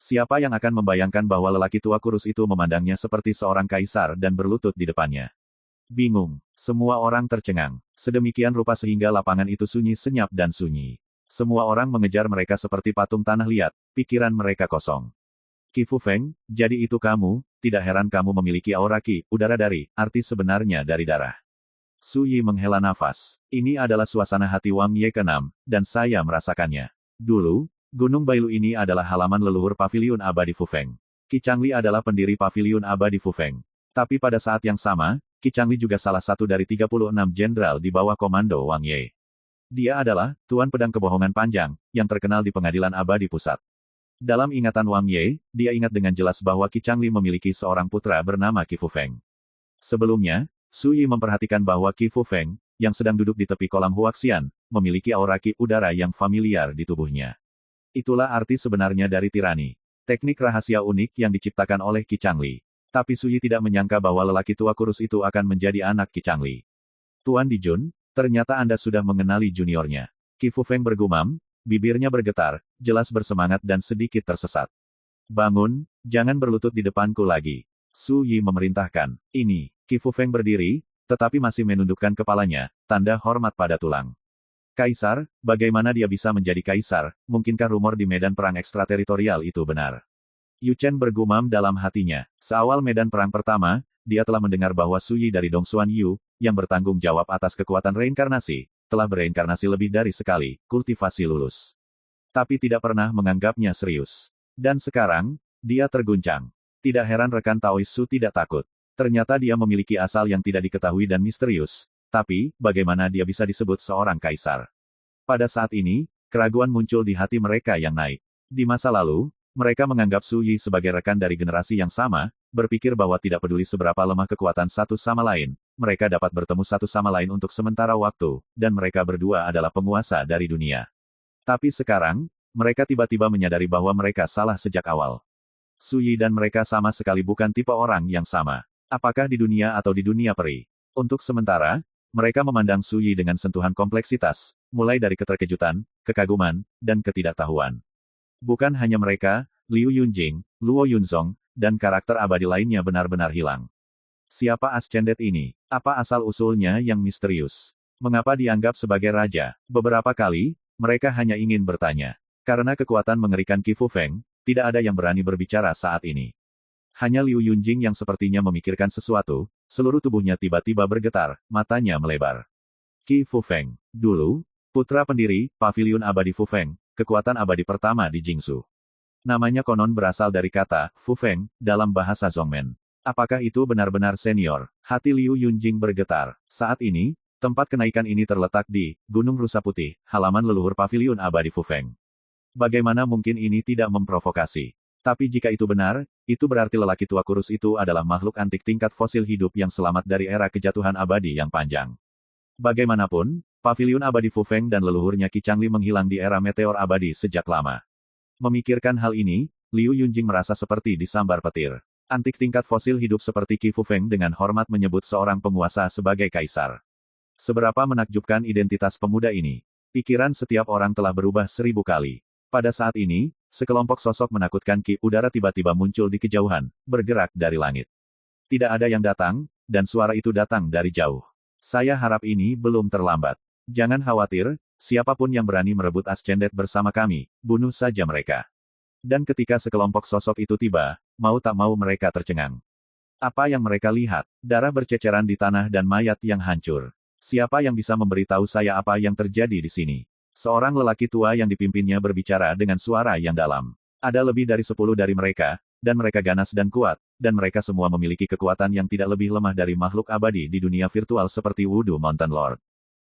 Siapa yang akan membayangkan bahwa lelaki tua kurus itu memandangnya seperti seorang kaisar dan berlutut di depannya? Bingung. Semua orang tercengang. Sedemikian rupa sehingga lapangan itu sunyi senyap dan sunyi. Semua orang mengejar mereka seperti patung tanah liat, pikiran mereka kosong. Qi Fufeng, jadi itu kamu, tidak heran kamu memiliki aura Qi udara dari, arti sebenarnya dari darah. Sui menghela nafas. Ini adalah suasana hati Wang Ye ke-6, dan saya merasakannya. Dulu, Gunung Bailu ini adalah halaman leluhur Paviliun Abadi Fufeng. Qi Changli adalah pendiri Paviliun Abadi Fufeng. Tapi pada saat yang sama, Qi Changli juga salah satu dari 36 jenderal di bawah komando Wang Ye. Dia adalah Tuan Pedang Kebohongan Panjang, yang terkenal di Pengadilan Abadi Pusat. Dalam ingatan Wang Ye, dia ingat dengan jelas bahwa Qi Changli memiliki seorang putra bernama Qi Fufeng. Sebelumnya, Sui memperhatikan bahwa Qi Fufeng, yang sedang duduk di tepi kolam Huaxian, memiliki aura Qi udara yang familiar di tubuhnya. Itulah arti sebenarnya dari tirani. Teknik rahasia unik yang diciptakan oleh Qi Changli. Tapi Sui tidak menyangka bahwa lelaki tua kurus itu akan menjadi anak Qi Changli. Tuan Dijun, ternyata Anda sudah mengenali juniornya. Qi Fufeng bergumam, bibirnya bergetar, jelas bersemangat dan sedikit tersesat. Bangun, jangan berlutut di depanku lagi. Sui memerintahkan. Ini, Qi Fufeng berdiri, tetapi masih menundukkan kepalanya, tanda hormat pada tulang. Kaisar, bagaimana dia bisa menjadi kaisar, mungkinkah rumor di medan perang ekstrateritorial itu benar? Yu Chen bergumam dalam hatinya. Seawal medan perang pertama, dia telah mendengar bahwa Sui dari Dongsuan Yu, yang bertanggung jawab atas kekuatan reinkarnasi, telah bereinkarnasi lebih dari sekali, kultivasi lulus. Tapi tidak pernah menganggapnya serius. Dan sekarang, dia terguncang. Tidak heran rekan Taoisu tidak takut. Ternyata dia memiliki asal yang tidak diketahui dan misterius, tapi, bagaimana dia bisa disebut seorang kaisar? Pada saat ini, keraguan muncul di hati mereka yang naik. Di masa lalu, mereka menganggap Su Yi sebagai rekan dari generasi yang sama, berpikir bahwa tidak peduli seberapa lemah kekuatan satu sama lain, mereka dapat bertemu satu sama lain untuk sementara waktu, dan mereka berdua adalah penguasa dari dunia. Tapi sekarang, mereka tiba-tiba menyadari bahwa mereka salah sejak awal. Su Yi dan mereka sama sekali bukan tipe orang yang sama. Apakah di dunia atau di dunia peri? Untuk sementara, mereka memandang Su Yi dengan sentuhan kompleksitas, mulai dari keterkejutan, kekaguman, dan ketidaktahuan. Bukan hanya mereka, Liu Yunjing, Luo Yunzong, dan karakter abadi lainnya benar-benar hilang. Siapa Ascendet ini? Apa asal-usulnya yang misterius? Mengapa dianggap sebagai raja? Beberapa kali, mereka hanya ingin bertanya. Karena kekuatan mengerikan Qi Fu Feng, tidak ada yang berani berbicara saat ini. Hanya Liu Yunjing yang sepertinya memikirkan sesuatu, seluruh tubuhnya tiba-tiba bergetar, matanya melebar. Qi Fu Feng, dulu, putra pendiri, Paviliun Abadi Fu Feng, kekuatan abadi pertama di Jingsu. Namanya konon berasal dari kata, Fu Feng, dalam bahasa Zhongmen. Apakah itu benar-benar senior? Hati Liu Yunjing bergetar. Saat ini, tempat kenaikan ini terletak di Gunung Rusa Putih, halaman leluhur Paviliun Abadi Fu Feng. Bagaimana mungkin ini tidak memprovokasi? Tapi jika itu benar, itu berarti lelaki tua kurus itu adalah makhluk antik tingkat fosil hidup yang selamat dari era kejatuhan abadi yang panjang. Bagaimanapun, Paviliun Abadi Fu Feng dan leluhurnya Qi Changli menghilang di era meteor abadi sejak lama. Memikirkan hal ini, Liu Yunjing merasa seperti disambar petir. Antik tingkat fosil hidup seperti Qi Fu Feng dengan hormat menyebut seorang penguasa sebagai kaisar. Seberapa menakjubkan identitas pemuda ini. Pikiran setiap orang telah berubah 1000 kali. Pada saat ini, sekelompok sosok menakutkan Ki udara tiba-tiba muncul di kejauhan, bergerak dari langit. Tidak ada yang datang, dan suara itu datang dari jauh. Saya harap ini belum terlambat. Jangan khawatir, siapapun yang berani merebut Ascendet bersama kami, bunuh saja mereka. Dan ketika sekelompok sosok itu tiba, mau tak mau mereka tercengang. Apa yang mereka lihat? Darah berceceran di tanah dan mayat yang hancur. Siapa yang bisa memberitahu saya apa yang terjadi di sini? Seorang lelaki tua yang dipimpinnya berbicara dengan suara yang dalam. Ada lebih dari 10 dari mereka, dan mereka ganas dan kuat, dan mereka semua memiliki kekuatan yang tidak lebih lemah dari makhluk abadi di dunia virtual seperti Wudu Mountain Lord.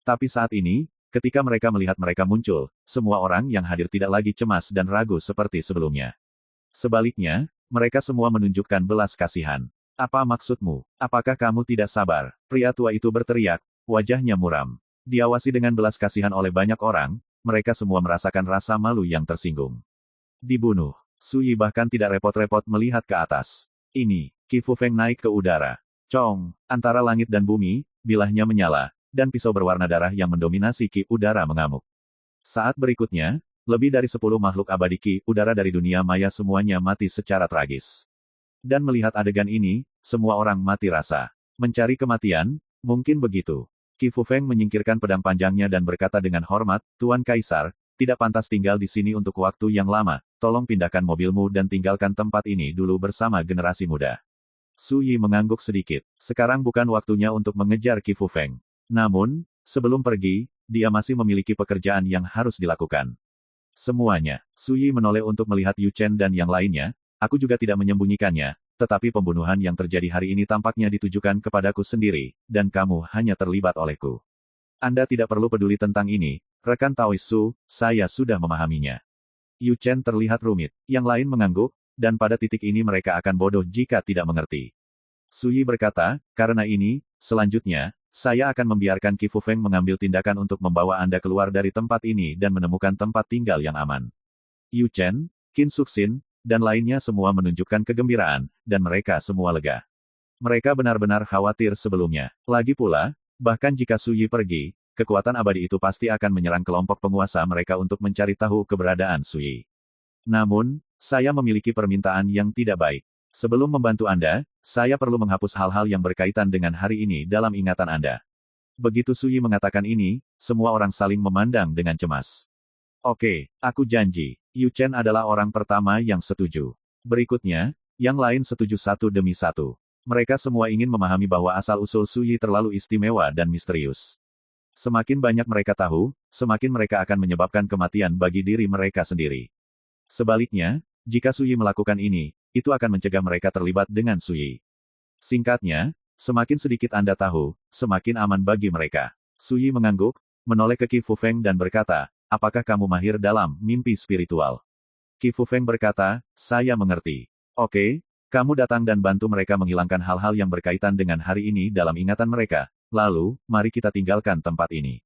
Tapi saat ini, ketika mereka melihat mereka muncul, semua orang yang hadir tidak lagi cemas dan ragu seperti sebelumnya. Sebaliknya, mereka semua menunjukkan belas kasihan. Apa maksudmu? Apakah kamu tidak sabar? Pria tua itu berteriak, wajahnya muram. Diawasi dengan belas kasihan oleh banyak orang, mereka semua merasakan rasa malu yang tersinggung. Dibunuh. Su Yi bahkan tidak repot-repot melihat ke atas. Ini, Qi Fu Feng naik ke udara. Cong, antara langit dan bumi, bilahnya menyala, dan pisau berwarna darah yang mendominasi Qi udara mengamuk. Saat berikutnya, lebih dari 10 makhluk abadi Qi udara dari dunia maya semuanya mati secara tragis. Dan melihat adegan ini, semua orang mati rasa. Mencari kematian, mungkin begitu. Qi Fu Feng menyingkirkan pedang panjangnya dan berkata dengan hormat, Tuan Kaisar, tidak pantas tinggal di sini untuk waktu yang lama, tolong pindahkan mobilmu dan tinggalkan tempat ini dulu bersama generasi muda. Su Yi mengangguk sedikit. Sekarang bukan waktunya untuk mengejar Qi Fu Feng. Namun, sebelum pergi, dia masih memiliki pekerjaan yang harus dilakukan. Semuanya. Su Yi menoleh untuk melihat Yu Chen dan yang lainnya, aku juga tidak menyembunyikannya. Tetapi pembunuhan yang terjadi hari ini tampaknya ditujukan kepadaku sendiri, dan kamu hanya terlibat olehku. Anda tidak perlu peduli tentang ini, rekan Taois Su, saya sudah memahaminya. Yu Chen terlihat rumit, yang lain mengangguk, dan pada titik ini mereka akan bodoh jika tidak mengerti. Su Yi berkata, karena ini, selanjutnya, saya akan membiarkan Qi Fu Feng mengambil tindakan untuk membawa Anda keluar dari tempat ini dan menemukan tempat tinggal yang aman. Yu Chen, Qin Suxin, dan lainnya semua menunjukkan kegembiraan, dan mereka semua lega. Mereka benar-benar khawatir sebelumnya. Lagi pula, bahkan jika Su Yi pergi, kekuatan abadi itu pasti akan menyerang kelompok penguasa mereka untuk mencari tahu keberadaan Su Yi. Namun, saya memiliki permintaan yang tidak baik. Sebelum membantu Anda, saya perlu menghapus hal-hal yang berkaitan dengan hari ini dalam ingatan Anda. Begitu Su Yi mengatakan ini, semua orang saling memandang dengan cemas. Oke, aku janji. Yu Chen adalah orang pertama yang setuju. Berikutnya, yang lain setuju satu demi satu. Mereka semua ingin memahami bahwa asal-usul Su Yi terlalu istimewa dan misterius. Semakin banyak mereka tahu, semakin mereka akan menyebabkan kematian bagi diri mereka sendiri. Sebaliknya, jika Su Yi melakukan ini, itu akan mencegah mereka terlibat dengan Su Yi. Singkatnya, semakin sedikit Anda tahu, semakin aman bagi mereka. Su Yi mengangguk, menoleh ke Qi Fufeng dan berkata, apakah kamu mahir dalam mimpi spiritual? Qi Fufeng berkata, saya mengerti. Oke, kamu datang dan bantu mereka menghilangkan hal-hal yang berkaitan dengan hari ini dalam ingatan mereka. Lalu, mari kita tinggalkan tempat ini.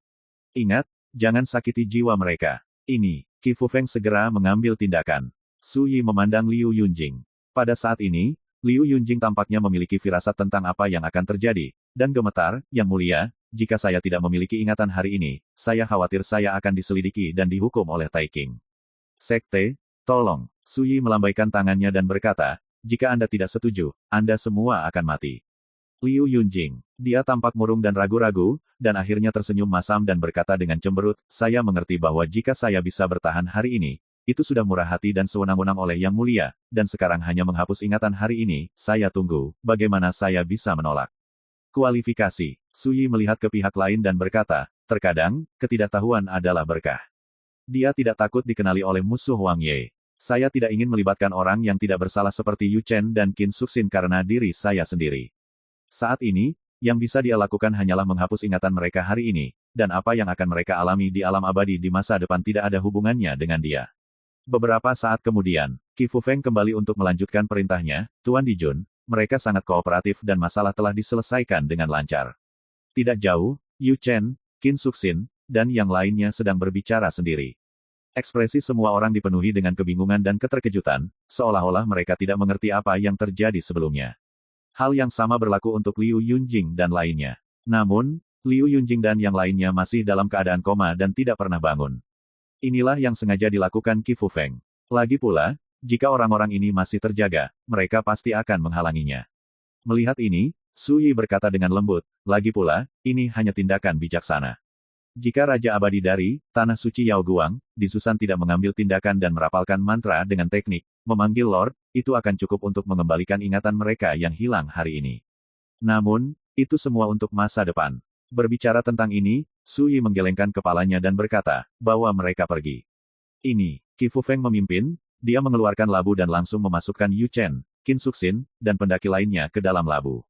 Ingat, jangan sakiti jiwa mereka. Ini, Qi Fufeng segera mengambil tindakan. Su Yi memandang Liu Yunjing. Pada saat ini, Liu Yunjing tampaknya memiliki firasat tentang apa yang akan terjadi, dan gemetar, Yang Mulia, jika saya tidak memiliki ingatan hari ini, saya khawatir saya akan diselidiki dan dihukum oleh Taiking. Sekte, tolong. Su Yi melambaikan tangannya dan berkata, jika Anda tidak setuju, Anda semua akan mati. Liu Yunjing. Dia tampak murung dan ragu-ragu, dan akhirnya tersenyum masam dan berkata dengan cemberut, saya mengerti bahwa jika saya bisa bertahan hari ini, itu sudah murah hati dan sewenang-wenang oleh Yang Mulia, dan sekarang hanya menghapus ingatan hari ini, saya tunggu, bagaimana saya bisa menolak. Kualifikasi. Su Yi melihat ke pihak lain dan berkata, terkadang, ketidaktahuan adalah berkah. Dia tidak takut dikenali oleh musuh Wang Ye. Saya tidak ingin melibatkan orang yang tidak bersalah seperti Yu Chen dan Qin Suxin karena diri saya sendiri. Saat ini, yang bisa dia lakukan hanyalah menghapus ingatan mereka hari ini, dan apa yang akan mereka alami di alam abadi di masa depan tidak ada hubungannya dengan dia. Beberapa saat kemudian, Qi Fufeng kembali untuk melanjutkan perintahnya, Tuan Dijun, mereka sangat kooperatif dan masalah telah diselesaikan dengan lancar. Tidak jauh, Yu Chen, Qin Suxin, dan yang lainnya sedang berbicara sendiri. Ekspresi semua orang dipenuhi dengan kebingungan dan keterkejutan, seolah-olah mereka tidak mengerti apa yang terjadi sebelumnya. Hal yang sama berlaku untuk Liu Yunjing dan lainnya. Namun, Liu Yunjing dan yang lainnya masih dalam keadaan koma dan tidak pernah bangun. Inilah yang sengaja dilakukan Qi Fufeng. Lagi pula, jika orang-orang ini masih terjaga, mereka pasti akan menghalanginya. Melihat ini, Su Yi berkata dengan lembut, lagi pula, ini hanya tindakan bijaksana. Jika Raja Abadi dari Tanah Suci Yao Guang, di Susan tidak mengambil tindakan dan merapalkan mantra dengan teknik, memanggil Lord, itu akan cukup untuk mengembalikan ingatan mereka yang hilang hari ini. Namun, itu semua untuk masa depan. Berbicara tentang ini, Su Yi menggelengkan kepalanya dan berkata, bawa mereka pergi. Ini, Qi Fufeng memimpin, dia mengeluarkan labu dan langsung memasukkan Yu Chen, Qin Suxin, dan pendaki lainnya ke dalam labu.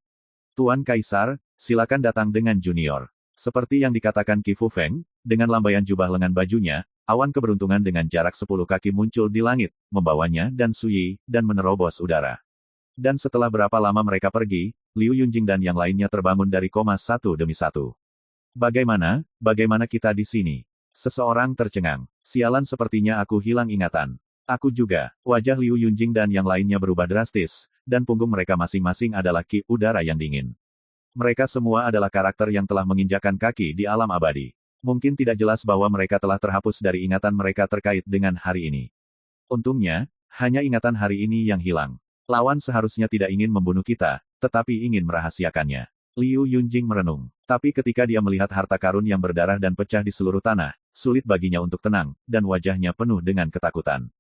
Tuan Kaisar, silakan datang dengan junior. Seperti yang dikatakan Qi Fufeng, dengan lambaian jubah lengan bajunya, awan keberuntungan dengan jarak 10 kaki muncul di langit, membawanya dan Su Yi, dan menerobos udara. Dan setelah berapa lama mereka pergi, Liu Yunjing dan yang lainnya terbangun dari koma satu demi satu. Bagaimana kita di sini? Seseorang tercengang. Sialan sepertinya aku hilang ingatan. Aku juga. Wajah Liu Yunjing dan yang lainnya berubah drastis, dan punggung mereka masing-masing adalah ki udara yang dingin. Mereka semua adalah karakter yang telah menginjakan kaki di alam abadi. Mungkin tidak jelas bahwa mereka telah terhapus dari ingatan mereka terkait dengan hari ini. Untungnya, hanya ingatan hari ini yang hilang. Lawan seharusnya tidak ingin membunuh kita, tetapi ingin merahasiakannya. Liu Yunjing merenung. Tapi ketika dia melihat harta karun yang berdarah dan pecah di seluruh tanah, sulit baginya untuk tenang, dan wajahnya penuh dengan ketakutan.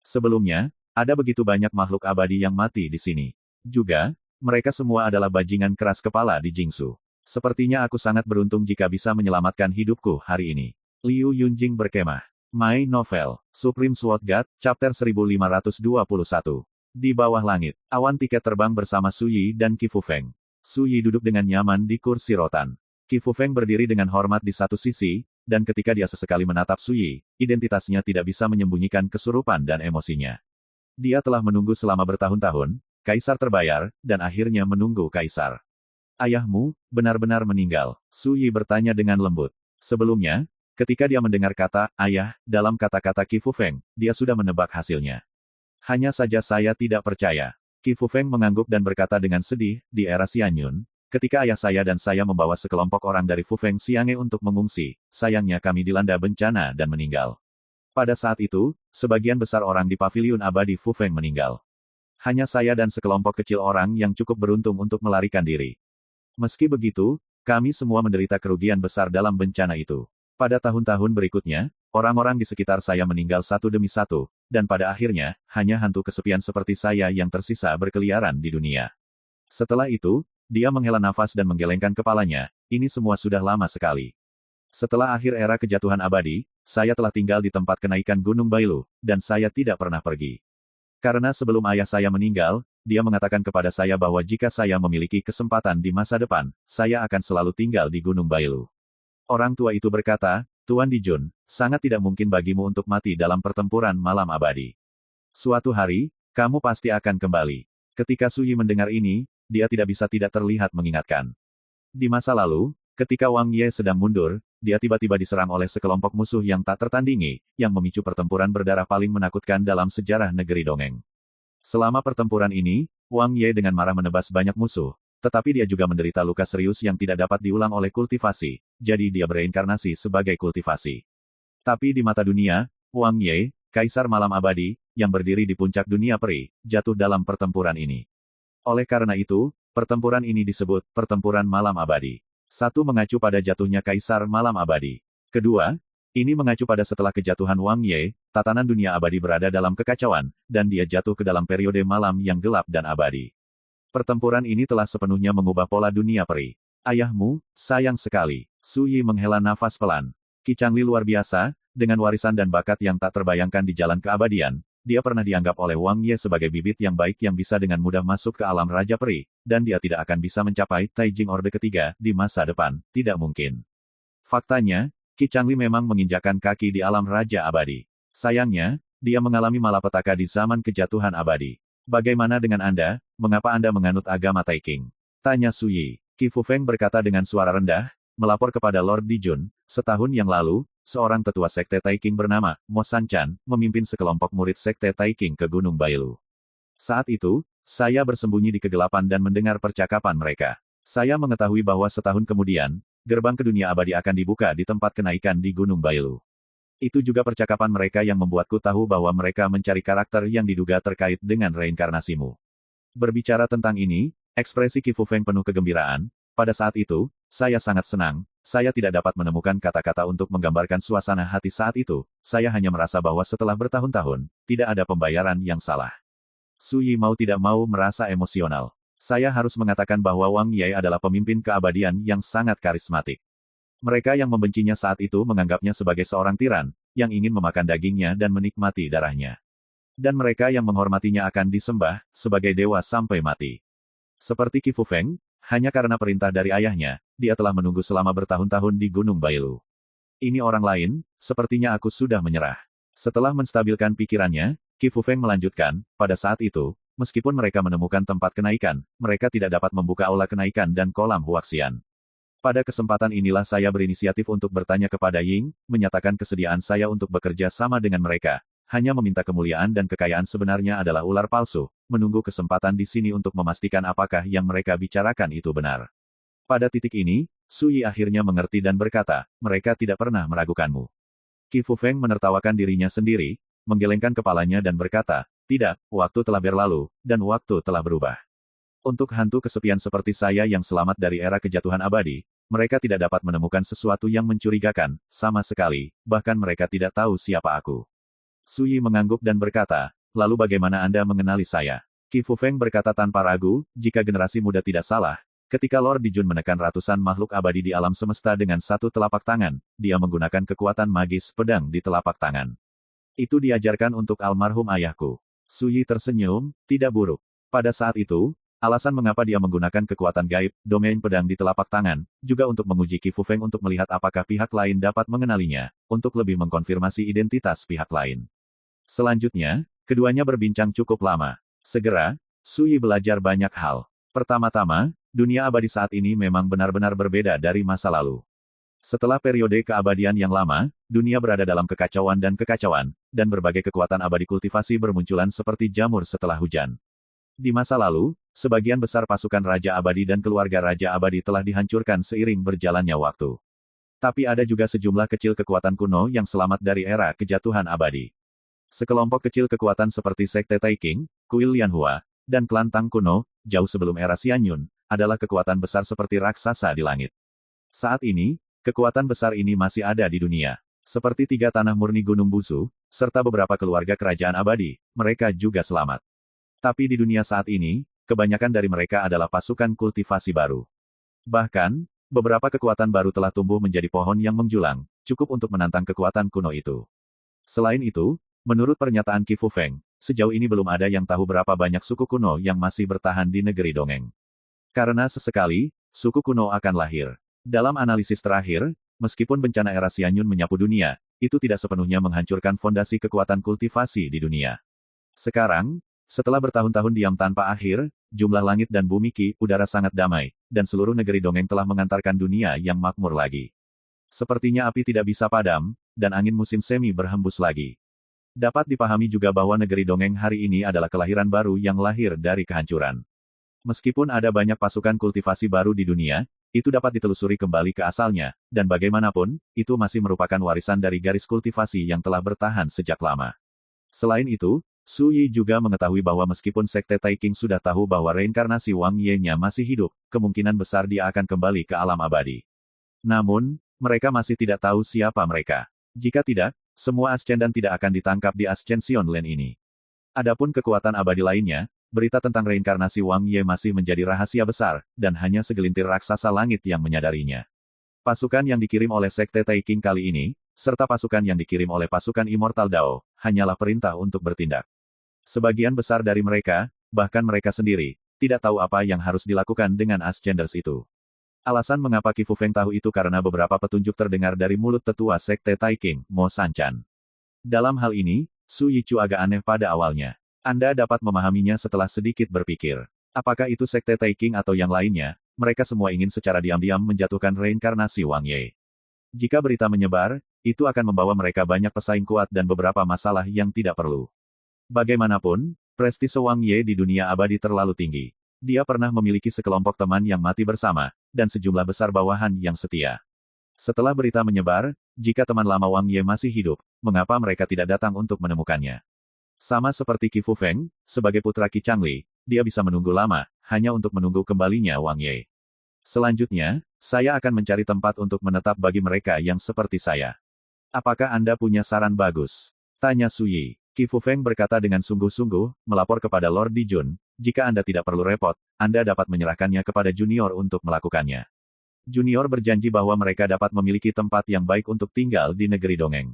Sebelumnya, ada begitu banyak makhluk abadi yang mati di sini. Juga, mereka semua adalah bajingan keras kepala di Jingsu. Sepertinya aku sangat beruntung jika bisa menyelamatkan hidupku hari ini. Liu Yunjing berkemah. My Novel, Supreme Sword God, Chapter 1521. Di bawah langit, awan tiket terbang bersama Su Yi dan Qi Fufeng. Su Yi duduk dengan nyaman di kursi rotan. Qi Fufeng berdiri dengan hormat di satu sisi, dan ketika dia sesekali menatap Su Yi, identitasnya tidak bisa menyembunyikan kesurupan dan emosinya. Dia telah menunggu selama bertahun-tahun, Kaisar terbayar, dan akhirnya menunggu Kaisar. Ayahmu, benar-benar meninggal, Su Yi bertanya dengan lembut. Sebelumnya, ketika dia mendengar kata, ayah, dalam kata-kata Qi Fufeng, dia sudah menebak hasilnya. Hanya saja saya tidak percaya. Qi Fufeng mengangguk dan berkata dengan sedih, di era Xianyun, ketika ayah saya dan saya membawa sekelompok orang dari Fufeng Xiange untuk mengungsi, sayangnya kami dilanda bencana dan meninggal. Pada saat itu, sebagian besar orang di paviliun abadi Fufeng meninggal. Hanya saya dan sekelompok kecil orang yang cukup beruntung untuk melarikan diri. Meski begitu, kami semua menderita kerugian besar dalam bencana itu. Pada tahun-tahun berikutnya, orang-orang di sekitar saya meninggal satu demi satu, dan pada akhirnya, hanya hantu kesepian seperti saya yang tersisa berkeliaran di dunia. Setelah itu, dia menghela nafas dan menggelengkan kepalanya, ini semua sudah lama sekali. Setelah akhir era kejatuhan abadi, saya telah tinggal di tempat kenaikan Gunung Bailu, dan saya tidak pernah pergi. Karena sebelum ayah saya meninggal, dia mengatakan kepada saya bahwa jika saya memiliki kesempatan di masa depan, saya akan selalu tinggal di Gunung Bailu. Orang tua itu berkata, Tuan Dijun, sangat tidak mungkin bagimu untuk mati dalam pertempuran malam abadi. Suatu hari, kamu pasti akan kembali. Ketika Suyi mendengar ini, dia tidak bisa tidak terlihat mengingatkan. Di masa lalu, ketika Wang Ye sedang mundur, dia tiba-tiba diserang oleh sekelompok musuh yang tak tertandingi, yang memicu pertempuran berdarah paling menakutkan dalam sejarah negeri dongeng. Selama pertempuran ini, Wang Ye dengan marah menebas banyak musuh, tetapi dia juga menderita luka serius yang tidak dapat diulang oleh kultivasi, jadi dia bereinkarnasi sebagai kultivasi. Tapi di mata dunia, Wang Ye, Kaisar Malam Abadi, yang berdiri di puncak dunia peri, jatuh dalam pertempuran ini. Oleh karena itu, pertempuran ini disebut Pertempuran Malam Abadi. Satu mengacu pada jatuhnya Kaisar Malam Abadi. Kedua, ini mengacu pada setelah kejatuhan Wang Ye, tatanan dunia abadi berada dalam kekacauan, dan dia jatuh ke dalam periode malam yang gelap dan abadi. Pertempuran ini telah sepenuhnya mengubah pola dunia peri. Ayahmu, sayang sekali. Suyi menghela nafas pelan. Qi Changli luar biasa, dengan warisan dan bakat yang tak terbayangkan di jalan keabadian. Dia pernah dianggap oleh Wang Ye sebagai bibit yang baik yang bisa dengan mudah masuk ke alam Raja Peri, dan dia tidak akan bisa mencapai Taijing Orde ketiga di masa depan, tidak mungkin. Faktanya, Qi Changli memang menginjakkan kaki di alam Raja Abadi. Sayangnya, dia mengalami malapetaka di zaman kejatuhan abadi. Bagaimana dengan Anda, mengapa Anda menganut agama Taiking? Tanya Suyi. Qi Fufeng berkata dengan suara rendah, melapor kepada Lord Dijun, setahun yang lalu, seorang tetua sekte Taiking bernama Mo Sanchan, memimpin sekelompok murid sekte Taiking ke Gunung Bailu. Saat itu, saya bersembunyi di kegelapan dan mendengar percakapan mereka. Saya mengetahui bahwa setahun kemudian, gerbang ke dunia abadi akan dibuka di tempat kenaikan di Gunung Bailu. Itu juga percakapan mereka yang membuatku tahu bahwa mereka mencari karakter yang diduga terkait dengan reinkarnasimu. Berbicara tentang ini, ekspresi Qi Fufeng penuh kegembiraan. Pada saat itu, saya sangat senang. Saya tidak dapat menemukan kata-kata untuk menggambarkan suasana hati saat itu. Saya hanya merasa bahwa setelah bertahun-tahun, tidak ada pembayaran yang salah. Suyi mau tidak mau merasa emosional. Saya harus mengatakan bahwa Wang Ye adalah pemimpin keabadian yang sangat karismatik. Mereka yang membencinya saat itu menganggapnya sebagai seorang tiran, yang ingin memakan dagingnya dan menikmati darahnya. Dan mereka yang menghormatinya akan disembah, sebagai dewa sampai mati. Seperti Qi Fufeng, hanya karena perintah dari ayahnya, dia telah menunggu selama bertahun-tahun di Gunung Bailu. Ini orang lain, sepertinya aku sudah menyerah. Setelah menstabilkan pikirannya, Qi Fufeng melanjutkan, pada saat itu, meskipun mereka menemukan tempat kenaikan, mereka tidak dapat membuka aula kenaikan dan kolam huaxian. Pada kesempatan inilah saya berinisiatif untuk bertanya kepada Ying, menyatakan kesediaan saya untuk bekerja sama dengan mereka. Hanya meminta kemuliaan dan kekayaan sebenarnya adalah ular palsu, menunggu kesempatan di sini untuk memastikan apakah yang mereka bicarakan itu benar. Pada titik ini, Suyi akhirnya mengerti dan berkata, mereka tidak pernah meragukanmu. Qi Fufeng menertawakan dirinya sendiri, menggelengkan kepalanya dan berkata, tidak, waktu telah berlalu, dan waktu telah berubah. Untuk hantu kesepian seperti saya yang selamat dari era kejatuhan abadi, mereka tidak dapat menemukan sesuatu yang mencurigakan, sama sekali, bahkan mereka tidak tahu siapa aku. Suyi mengangguk dan berkata, lalu bagaimana Anda mengenali saya? Qi Fufeng berkata tanpa ragu, jika generasi muda tidak salah, ketika Lord Dijun menekan ratusan makhluk abadi di alam semesta dengan satu telapak tangan, dia menggunakan kekuatan magis pedang di telapak tangan. Itu diajarkan untuk almarhum ayahku. Suyi tersenyum, tidak buruk. Pada saat itu, alasan mengapa dia menggunakan kekuatan gaib, domain pedang di telapak tangan, juga untuk menguji Qi Fufeng untuk melihat apakah pihak lain dapat mengenalinya, untuk lebih mengkonfirmasi identitas pihak lain. Selanjutnya, keduanya berbincang cukup lama. Segera, Suyi belajar banyak hal. Pertama-tama, dunia abadi saat ini memang benar-benar berbeda dari masa lalu. Setelah periode keabadian yang lama, dunia berada dalam kekacauan, dan berbagai kekuatan abadi kultivasi bermunculan seperti jamur setelah hujan. Di masa lalu, sebagian besar pasukan Raja Abadi dan keluarga Raja Abadi telah dihancurkan seiring berjalannya waktu. Tapi ada juga sejumlah kecil kekuatan kuno yang selamat dari era kejatuhan abadi. Sekelompok kecil kekuatan seperti Sekte Taiking, Kuil Lianhua, dan klan Tang kuno, jauh sebelum era Xianyun, adalah kekuatan besar seperti raksasa di langit. Saat ini, kekuatan besar ini masih ada di dunia. Seperti 3 tanah murni Gunung Busu, serta beberapa keluarga kerajaan abadi, mereka juga selamat. Tapi di dunia saat ini, kebanyakan dari mereka adalah pasukan kultivasi baru. Bahkan, beberapa kekuatan baru telah tumbuh menjadi pohon yang menjulang, cukup untuk menantang kekuatan kuno itu. Selain itu, menurut pernyataan Qi Fufeng, sejauh ini belum ada yang tahu berapa banyak suku kuno yang masih bertahan di negeri dongeng. Karena sesekali, suku kuno akan lahir. Dalam analisis terakhir, meskipun bencana era Sianyun menyapu dunia, itu tidak sepenuhnya menghancurkan fondasi kekuatan kultivasi di dunia. Sekarang, setelah bertahun-tahun diam tanpa akhir, jumlah langit dan bumi Ki, udara sangat damai, dan seluruh negeri dongeng telah mengantarkan dunia yang makmur lagi. Sepertinya api tidak bisa padam, dan angin musim semi berhembus lagi. Dapat dipahami juga bahwa negeri dongeng hari ini adalah kelahiran baru yang lahir dari kehancuran. Meskipun ada banyak pasukan kultivasi baru di dunia, itu dapat ditelusuri kembali ke asalnya, dan bagaimanapun, itu masih merupakan warisan dari garis kultivasi yang telah bertahan sejak lama. Selain itu, Su Yi juga mengetahui bahwa meskipun Sekte Taiking sudah tahu bahwa reinkarnasi Wang Ye-nya masih hidup, kemungkinan besar dia akan kembali ke alam abadi. Namun, mereka masih tidak tahu siapa mereka. Jika tidak, semua Ascendan tidak akan ditangkap di Ascension Land ini. Adapun kekuatan abadi lainnya, berita tentang reinkarnasi Wang Ye masih menjadi rahasia besar, dan hanya segelintir raksasa langit yang menyadarinya. Pasukan yang dikirim oleh Sekte Taiking kali ini, serta pasukan yang dikirim oleh pasukan Immortal Dao, hanyalah perintah untuk bertindak. Sebagian besar dari mereka, bahkan mereka sendiri, tidak tahu apa yang harus dilakukan dengan Ascenders itu. Alasan mengapa Qi Fufeng tahu itu karena beberapa petunjuk terdengar dari mulut tetua Sekte Taiking, Mo Sanchan. Dalam hal ini, Su Yichu agak aneh pada awalnya. Anda dapat memahaminya setelah sedikit berpikir. Apakah itu Sekte Taiking atau yang lainnya, mereka semua ingin secara diam-diam menjatuhkan reinkarnasi Wang Ye. Jika berita menyebar, itu akan membawa mereka banyak pesaing kuat dan beberapa masalah yang tidak perlu. Bagaimanapun, prestise Wang Ye di dunia abadi terlalu tinggi. Dia pernah memiliki sekelompok teman yang mati bersama, dan sejumlah besar bawahan yang setia. Setelah berita menyebar, jika teman lama Wang Ye masih hidup, mengapa mereka tidak datang untuk menemukannya? Sama seperti Qi Fufeng, sebagai putra Qi Changli, dia bisa menunggu lama, hanya untuk menunggu kembalinya Wang Ye. Selanjutnya, saya akan mencari tempat untuk menetap bagi mereka yang seperti saya. Apakah Anda punya saran bagus? Tanya Su Yi. Qi Fufeng berkata dengan sungguh-sungguh, melapor kepada Lord Dijun, jika Anda tidak perlu repot, Anda dapat menyerahkannya kepada junior untuk melakukannya. Junior berjanji bahwa mereka dapat memiliki tempat yang baik untuk tinggal di negeri dongeng.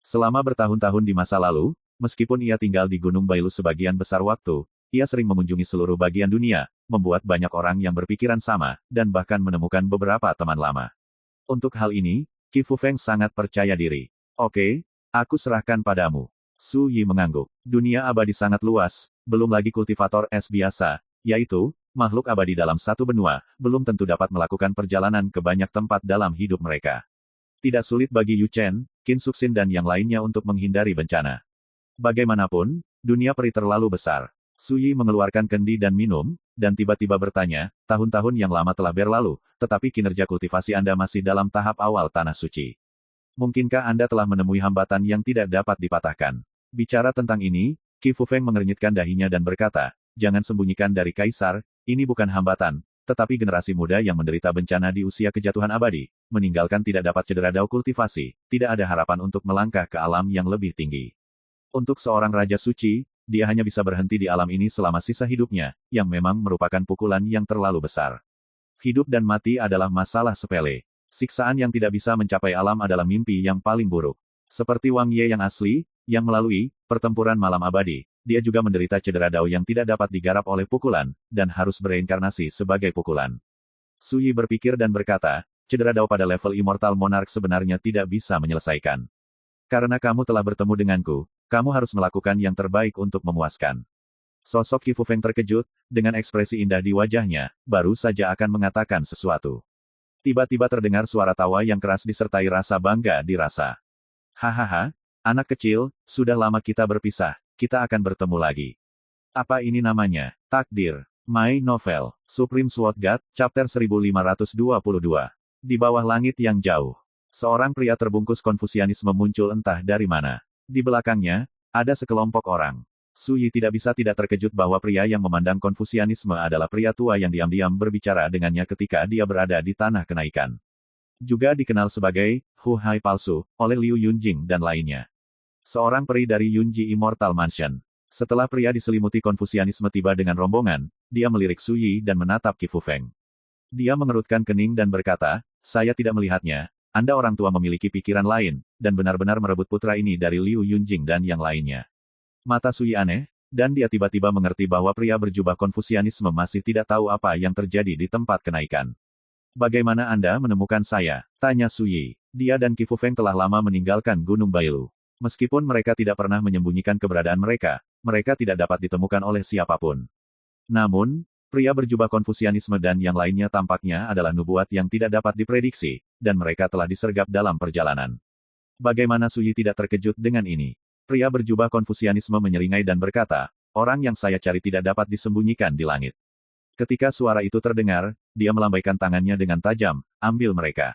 Selama bertahun-tahun di masa lalu, meskipun ia tinggal di Gunung Bailu sebagian besar waktu, ia sering mengunjungi seluruh bagian dunia, membuat banyak orang yang berpikiran sama, dan bahkan menemukan beberapa teman lama. Untuk hal ini, Qi Fufeng sangat percaya diri. Oke, aku serahkan padamu. Su Yi mengangguk. Dunia abadi sangat luas, belum lagi kultivator es biasa, yaitu, makhluk abadi dalam satu benua, belum tentu dapat melakukan perjalanan ke banyak tempat dalam hidup mereka. Tidak sulit bagi Yu Chen, Qin Suxin dan yang lainnya untuk menghindari bencana. Bagaimanapun, dunia peri terlalu besar. Su Yi mengeluarkan kendi dan minum, dan tiba-tiba bertanya, tahun-tahun yang lama telah berlalu, tetapi kinerja kultivasi Anda masih dalam tahap awal tanah suci. Mungkinkah Anda telah menemui hambatan yang tidak dapat dipatahkan? Bicara tentang ini, Qi Fufeng mengernyitkan dahinya dan berkata, jangan sembunyikan dari Kaisar, ini bukan hambatan, tetapi generasi muda yang menderita bencana di usia kejatuhan abadi, meninggalkan tidak dapat cedera dao kultivasi, tidak ada harapan untuk melangkah ke alam yang lebih tinggi. Untuk seorang Raja Suci, dia hanya bisa berhenti di alam ini selama sisa hidupnya, yang memang merupakan pukulan yang terlalu besar. Hidup dan mati adalah masalah sepele. Siksaan yang tidak bisa mencapai alam adalah mimpi yang paling buruk. Seperti Wang Ye yang asli, yang melalui pertempuran malam abadi, dia juga menderita cedera dao yang tidak dapat digarap oleh pukulan, dan harus bereinkarnasi sebagai pukulan. Su Yi berpikir dan berkata, cedera dao pada level Immortal Monarch sebenarnya tidak bisa menyelesaikan. Karena kamu telah bertemu denganku, kamu harus melakukan yang terbaik untuk memuaskan. Sosok Qi Fufeng terkejut, dengan ekspresi indah di wajahnya, baru saja akan mengatakan sesuatu. Tiba-tiba terdengar suara tawa yang keras disertai rasa bangga dirasa. Hahaha, anak kecil, sudah lama kita berpisah, kita akan bertemu lagi. Apa ini namanya? Takdir. My Novel, Supreme Sword God, Chapter 1522. Di bawah langit yang jauh. Seorang pria terbungkus Konfusianisme muncul entah dari mana. Di belakangnya, ada sekelompok orang. Su Yi tidak bisa tidak terkejut bahwa pria yang memandang Konfusianisme adalah pria tua yang diam-diam berbicara dengannya ketika dia berada di tanah kenaikan. Juga dikenal sebagai Hu Hai palsu, oleh Liu Yunjing dan lainnya. Seorang peri dari Yunji Immortal Mansion. Setelah pria diselimuti Konfusianisme tiba dengan rombongan, dia melirik Su Yi dan menatap Qi Fufeng. Dia mengerutkan kening dan berkata, saya tidak melihatnya, Anda orang tua memiliki pikiran lain, dan benar-benar merebut putra ini dari Liu Yunjing dan yang lainnya. Mata Sui aneh, dan dia tiba-tiba mengerti bahwa pria berjubah Konfusianisme masih tidak tahu apa yang terjadi di tempat kenaikan. Bagaimana Anda menemukan saya? Tanya Sui. Dia dan Qi Fufeng telah lama meninggalkan Gunung Bailu. Meskipun mereka tidak pernah menyembunyikan keberadaan mereka, mereka tidak dapat ditemukan oleh siapapun. Namun, pria berjubah Konfusianisme dan yang lainnya tampaknya adalah nubuat yang tidak dapat diprediksi, dan mereka telah disergap dalam perjalanan. Bagaimana Sui tidak terkejut dengan ini? Pria berjubah Konfusianisme menyeringai dan berkata, orang yang saya cari tidak dapat disembunyikan di langit. Ketika suara itu terdengar, dia melambaikan tangannya dengan tajam, ambil mereka.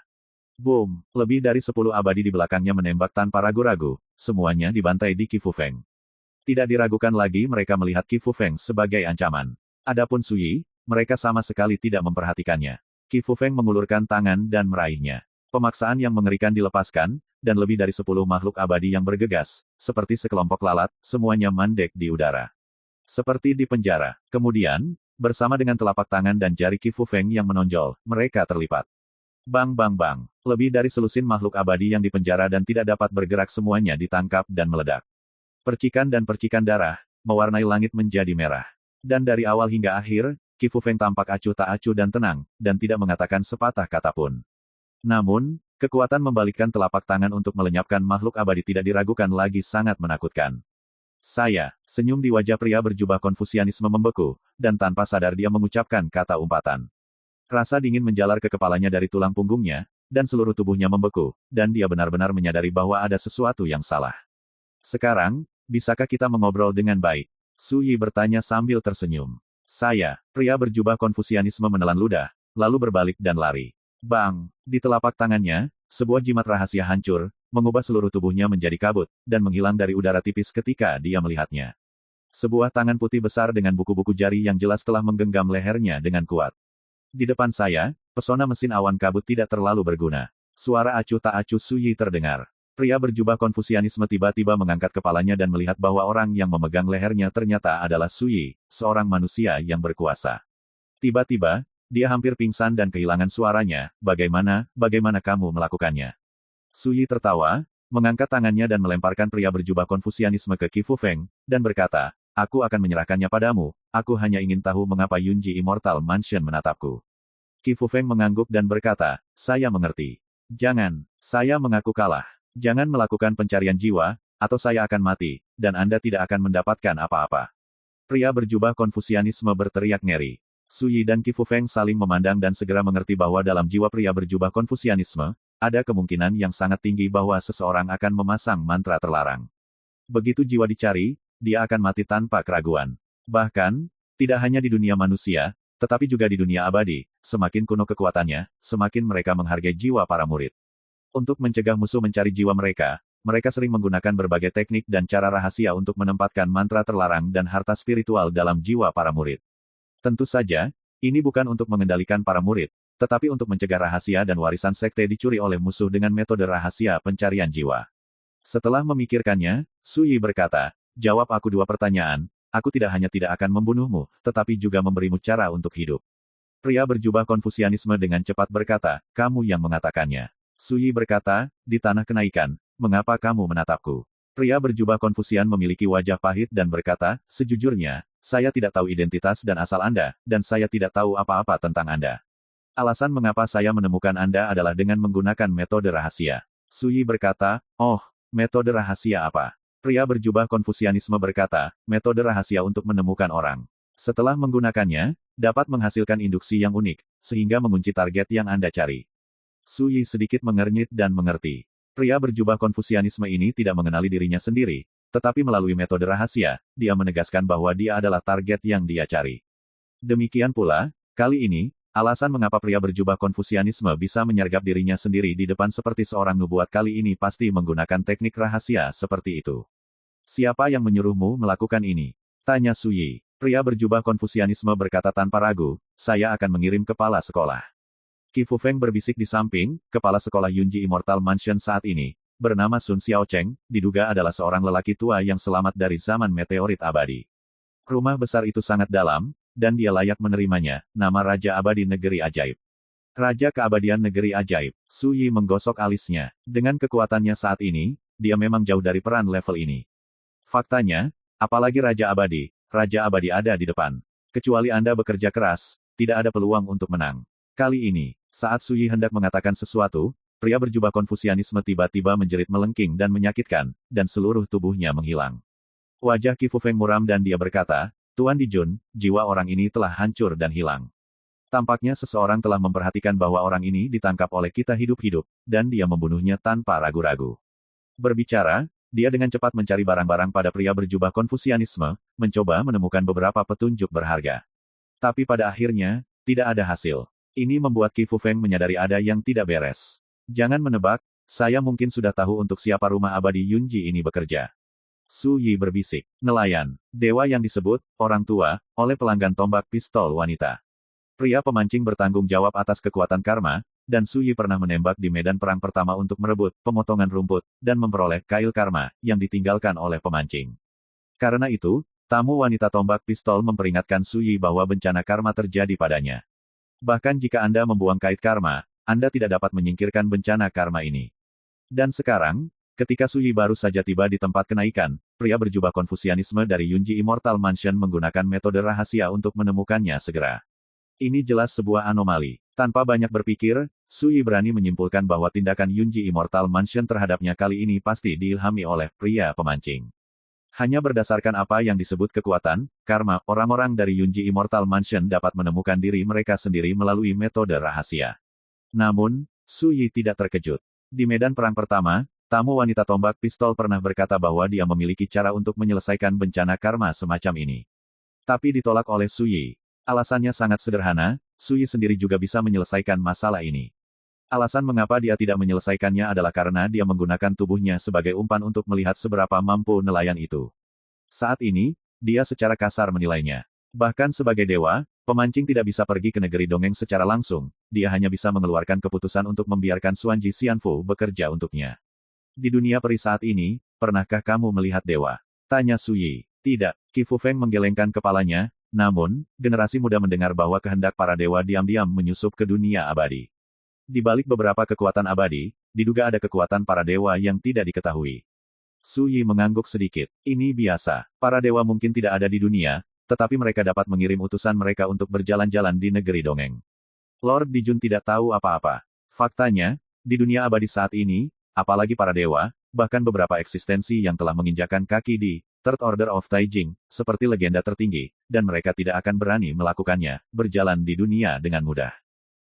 Boom, lebih dari 10 abadi di belakangnya menembak tanpa ragu-ragu, semuanya dibantai di Qi Fufeng. Tidak diragukan lagi mereka melihat Qi Fufeng sebagai ancaman. Adapun Sui, mereka sama sekali tidak memperhatikannya. Qi Fufeng mengulurkan tangan dan meraihnya. Pemaksaan yang mengerikan dilepaskan, dan lebih dari 10 makhluk abadi yang bergegas, seperti sekelompok lalat, semuanya mandek di udara. Seperti di penjara. Kemudian, bersama dengan telapak tangan dan jari Qi Fufeng yang menonjol, mereka terlipat. Bang bang bang. Lebih dari selusin makhluk abadi yang dipenjara dan tidak dapat bergerak semuanya ditangkap dan meledak. Percikan dan percikan darah, mewarnai langit menjadi merah. Dan dari awal hingga akhir, Qi Fufeng tampak acuh tak acuh dan tenang, dan tidak mengatakan sepatah kata pun. Namun, kekuatan membalikkan telapak tangan untuk melenyapkan makhluk abadi tidak diragukan lagi sangat menakutkan. Senyum di wajah pria berjubah Konfusianisme membeku, dan tanpa sadar dia mengucapkan kata umpatan. Rasa dingin menjalar ke kepalanya dari tulang punggungnya, dan seluruh tubuhnya membeku, dan dia benar-benar menyadari bahwa ada sesuatu yang salah. Sekarang, bisakah kita mengobrol dengan baik? Sui bertanya sambil tersenyum. Pria berjubah Konfusianisme menelan ludah, lalu berbalik dan lari. Bang! Di telapak tangannya, sebuah jimat rahasia hancur, mengubah seluruh tubuhnya menjadi kabut, dan menghilang dari udara tipis ketika dia melihatnya. Sebuah tangan putih besar dengan buku-buku jari yang jelas telah menggenggam lehernya dengan kuat. Di depan saya, pesona mesin awan kabut tidak terlalu berguna. Suara acuh tak acuh Sui terdengar. Pria berjubah Konfusianisme tiba-tiba mengangkat kepalanya dan melihat bahwa orang yang memegang lehernya ternyata adalah Sui, seorang manusia yang berkuasa. Tiba-tiba, dia hampir pingsan dan kehilangan suaranya. Bagaimana kamu melakukannya? Sui tertawa, mengangkat tangannya dan melemparkan pria berjubah Konfusianisme ke Qi Fufeng, dan berkata, aku akan menyerahkannya padamu, aku hanya ingin tahu mengapa Yunji Immortal Mansion menatapku. Qi Fufeng mengangguk dan berkata, saya mengerti. Jangan, saya mengaku kalah. Jangan melakukan pencarian jiwa, atau saya akan mati, dan Anda tidak akan mendapatkan apa-apa. Pria berjubah Konfusianisme berteriak ngeri. Sui dan Qi Fufeng saling memandang dan segera mengerti bahwa dalam jiwa pria berjubah Konfusianisme, ada kemungkinan yang sangat tinggi bahwa seseorang akan memasang mantra terlarang. Begitu jiwa dicari, dia akan mati tanpa keraguan. Bahkan, tidak hanya di dunia manusia, tetapi juga di dunia abadi, semakin kuno kekuatannya, semakin mereka menghargai jiwa para murid. Untuk mencegah musuh mencari jiwa mereka, mereka sering menggunakan berbagai teknik dan cara rahasia untuk menempatkan mantra terlarang dan harta spiritual dalam jiwa para murid. Tentu saja, ini bukan untuk mengendalikan para murid, tetapi untuk mencegah rahasia dan warisan sekte dicuri oleh musuh dengan metode rahasia pencarian jiwa. Setelah memikirkannya, Sui berkata, jawab aku 2 pertanyaan, aku tidak hanya tidak akan membunuhmu, tetapi juga memberimu cara untuk hidup. Pria berjubah Konfusianisme dengan cepat berkata, kamu yang mengatakannya. Sui berkata, di tanah kenaikan, mengapa kamu menatapku? Pria berjubah Konfusian memiliki wajah pahit dan berkata, sejujurnya, saya tidak tahu identitas dan asal Anda, dan saya tidak tahu apa-apa tentang Anda. Alasan mengapa saya menemukan Anda adalah dengan menggunakan metode rahasia. Sui berkata, oh, metode rahasia apa? Pria berjubah Konfusianisme berkata, metode rahasia untuk menemukan orang. Setelah menggunakannya, dapat menghasilkan induksi yang unik, sehingga mengunci target yang Anda cari. Sui sedikit mengernyit dan mengerti. Pria berjubah Konfusianisme ini tidak mengenali dirinya sendiri, tetapi melalui metode rahasia, dia menegaskan bahwa dia adalah target yang dia cari. Demikian pula, kali ini, alasan mengapa pria berjubah Konfusianisme bisa menyergap dirinya sendiri di depan seperti seorang nubuat kali ini pasti menggunakan teknik rahasia seperti itu. Siapa yang menyuruhmu melakukan ini? Tanya Sui. Pria berjubah Konfusianisme berkata tanpa ragu, saya akan mengirim kepala sekolah. Qi Fufeng berbisik di samping, kepala sekolah Yunji Immortal Mansion saat ini, bernama Sun Xiaocheng, diduga adalah seorang lelaki tua yang selamat dari zaman meteorit abadi. Rumah besar itu sangat dalam, dan dia layak menerimanya, nama Raja Abadi Negeri Ajaib. Raja Keabadian Negeri Ajaib. Sui menggosok alisnya. Dengan kekuatannya saat ini, dia memang jauh dari peran level ini. Faktanya, Apalagi Raja Abadi ada di depan. Kecuali Anda bekerja keras, tidak ada peluang untuk menang. Kali ini, saat Suyi hendak mengatakan sesuatu, pria berjubah Konfusianisme tiba-tiba menjerit melengking dan menyakitkan, dan seluruh tubuhnya menghilang. Wajah Qi Fufeng muram dan dia berkata, Tuan Dijun, jiwa orang ini telah hancur dan hilang. Tampaknya seseorang telah memperhatikan bahwa orang ini ditangkap oleh kita hidup-hidup, dan dia membunuhnya tanpa ragu-ragu. Berbicara, dia dengan cepat mencari barang-barang pada pria berjubah Konfusianisme, mencoba menemukan beberapa petunjuk berharga. Tapi pada akhirnya, tidak ada hasil. Ini membuat Qi Fufeng menyadari ada yang tidak beres. Jangan menebak, saya mungkin sudah tahu untuk siapa rumah abadi Yunji ini bekerja. Su Yi berbisik, nelayan, dewa yang disebut, orang tua, oleh pelanggan tombak pistol wanita. Pria pemancing bertanggung jawab atas kekuatan karma, dan Su Yi pernah menembak di medan perang pertama untuk merebut pemotongan rumput, dan memperoleh kail karma, yang ditinggalkan oleh pemancing. Karena itu, tamu wanita tombak pistol memperingatkan Su Yi bahwa bencana karma terjadi padanya. Bahkan jika Anda membuang kait karma, Anda tidak dapat menyingkirkan bencana karma ini. Dan sekarang, ketika Su Yi baru saja tiba di tempat kenaikan, pria berjubah Konfusianisme dari Yunji Immortal Mansion menggunakan metode rahasia untuk menemukannya segera. Ini jelas sebuah anomali. Tanpa banyak berpikir, Su Yi berani menyimpulkan bahwa tindakan Yunji Immortal Mansion terhadapnya kali ini pasti diilhami oleh pria pemancing. Hanya berdasarkan apa yang disebut kekuatan, karma, orang-orang dari Yunji Immortal Mansion dapat menemukan diri mereka sendiri melalui metode rahasia. Namun, Su Yi tidak terkejut. Di medan perang pertama, tamu wanita tombak pistol pernah berkata bahwa dia memiliki cara untuk menyelesaikan bencana karma semacam ini. Tapi ditolak oleh Su Yi. Alasannya sangat sederhana, Su Yi sendiri juga bisa menyelesaikan masalah ini. Alasan mengapa dia tidak menyelesaikannya adalah karena dia menggunakan tubuhnya sebagai umpan untuk melihat seberapa mampu nelayan itu. Saat ini, dia secara kasar menilainya. Bahkan sebagai dewa, pemancing tidak bisa pergi ke negeri dongeng secara langsung, dia hanya bisa mengeluarkan keputusan untuk membiarkan Xuanji Xianfu bekerja untuknya. Di dunia peri saat ini, pernahkah kamu melihat dewa? Tanya Su Yi. Tidak, Qi Fufeng menggelengkan kepalanya, namun, generasi muda mendengar bahwa kehendak para dewa diam-diam menyusup ke dunia abadi. Di balik beberapa kekuatan abadi, diduga ada kekuatan para dewa yang tidak diketahui. Su Yi mengangguk sedikit. Ini biasa. Para dewa mungkin tidak ada di dunia, tetapi mereka dapat mengirim utusan mereka untuk berjalan-jalan di negeri dongeng. Lord Dijun tidak tahu apa-apa. Faktanya, di dunia abadi saat ini, apalagi para dewa, bahkan beberapa eksistensi yang telah menginjakan kaki di Third Order of Taijing, seperti legenda tertinggi, dan mereka tidak akan berani melakukannya, berjalan di dunia dengan mudah.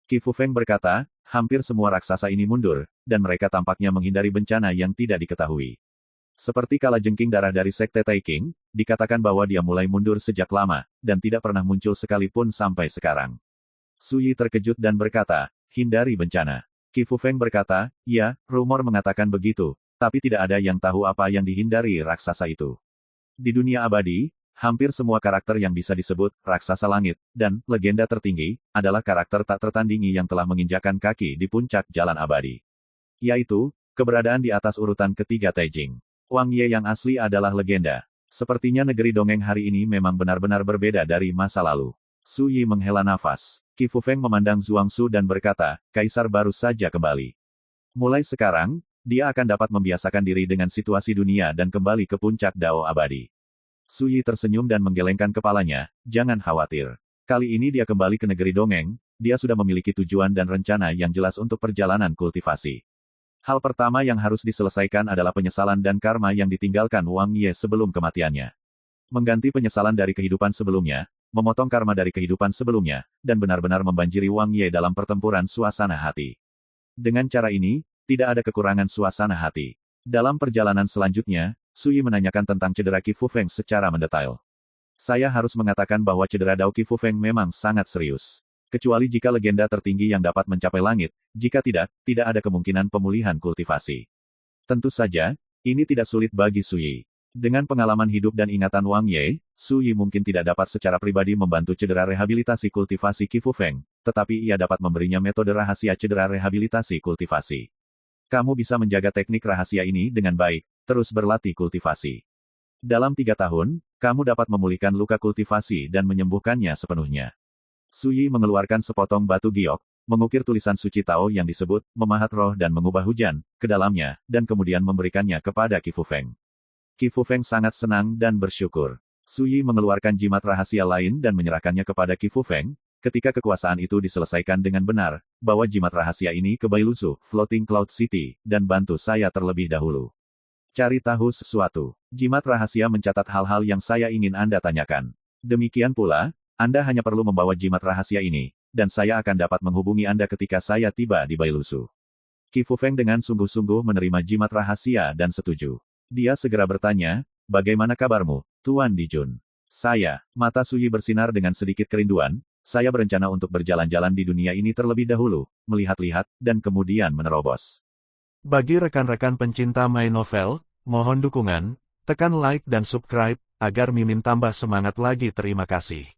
Qi Fufeng berkata, hampir semua raksasa ini mundur, dan mereka tampaknya menghindari bencana yang tidak diketahui. Seperti kalajengking darah dari Sekte Taiking, dikatakan bahwa dia mulai mundur sejak lama, dan tidak pernah muncul sekalipun sampai sekarang. Su Yi terkejut dan berkata, hindari bencana. Qi Fufeng berkata, ya, rumor mengatakan begitu, tapi tidak ada yang tahu apa yang dihindari raksasa itu. Di dunia abadi, hampir semua karakter yang bisa disebut raksasa langit dan legenda tertinggi adalah karakter tak tertandingi yang telah menginjakan kaki di puncak jalan abadi. Yaitu, keberadaan di atas urutan ketiga Taijing. Wang Ye yang asli adalah legenda. Sepertinya negeri dongeng hari ini memang benar-benar berbeda dari masa lalu. Su Yi menghela nafas. Qi Fufeng memandang Zhuang Su dan berkata, Kaisar baru saja kembali. Mulai sekarang, dia akan dapat membiasakan diri dengan situasi dunia dan kembali ke puncak Dao abadi. Su Yi tersenyum dan menggelengkan kepalanya, jangan khawatir. Kali ini dia kembali ke negeri dongeng, dia sudah memiliki tujuan dan rencana yang jelas untuk perjalanan kultivasi. Hal pertama yang harus diselesaikan adalah penyesalan dan karma yang ditinggalkan Wang Ye sebelum kematiannya. Mengganti penyesalan dari kehidupan sebelumnya, memotong karma dari kehidupan sebelumnya, dan benar-benar membanjiri Wang Ye dalam pertempuran suasana hati. Dengan cara ini, tidak ada kekurangan suasana hati. Dalam perjalanan selanjutnya, Su Yi menanyakan tentang cedera Qi Fufeng secara mendetail. Saya harus mengatakan bahwa cedera Dao Qi Fufeng memang sangat serius. Kecuali jika legenda tertinggi yang dapat mencapai langit, jika tidak, tidak ada kemungkinan pemulihan kultivasi. Tentu saja, ini tidak sulit bagi Su Yi. Dengan pengalaman hidup dan ingatan Wang Ye, Su Yi mungkin tidak dapat secara pribadi membantu cedera rehabilitasi kultivasi Qi Fufeng, tetapi ia dapat memberinya metode rahasia cedera rehabilitasi kultivasi. Kamu bisa menjaga teknik rahasia ini dengan baik, terus berlatih kultivasi. Dalam 3 tahun, kamu dapat memulihkan luka kultivasi dan menyembuhkannya sepenuhnya. Su Yi mengeluarkan sepotong batu giok, mengukir tulisan suci Tao yang disebut, memahat roh dan mengubah hujan, ke dalamnya, dan kemudian memberikannya kepada Qi Fufeng. Qi Fufeng sangat senang dan bersyukur. Suyi mengeluarkan jimat rahasia lain dan menyerahkannya kepada Qi Fufeng. Ketika kekuasaan itu diselesaikan dengan benar, bawa jimat rahasia ini ke Bailusu, Floating Cloud City, dan bantu saya terlebih dahulu. Cari tahu sesuatu. Jimat rahasia mencatat hal-hal yang saya ingin Anda tanyakan. Demikian pula, Anda hanya perlu membawa jimat rahasia ini, dan saya akan dapat menghubungi Anda ketika saya tiba di Bailusu. Qi Fufeng dengan sungguh-sungguh menerima jimat rahasia dan setuju. Dia segera bertanya, bagaimana kabarmu, Tuan Dijun? Mata Suyi bersinar dengan sedikit kerinduan. Saya berencana untuk berjalan-jalan di dunia ini terlebih dahulu, melihat-lihat, dan kemudian menerobos. Bagi rekan-rekan pencinta My Novel, mohon dukungan, tekan like dan subscribe, agar Mimin tambah semangat lagi. Terima kasih.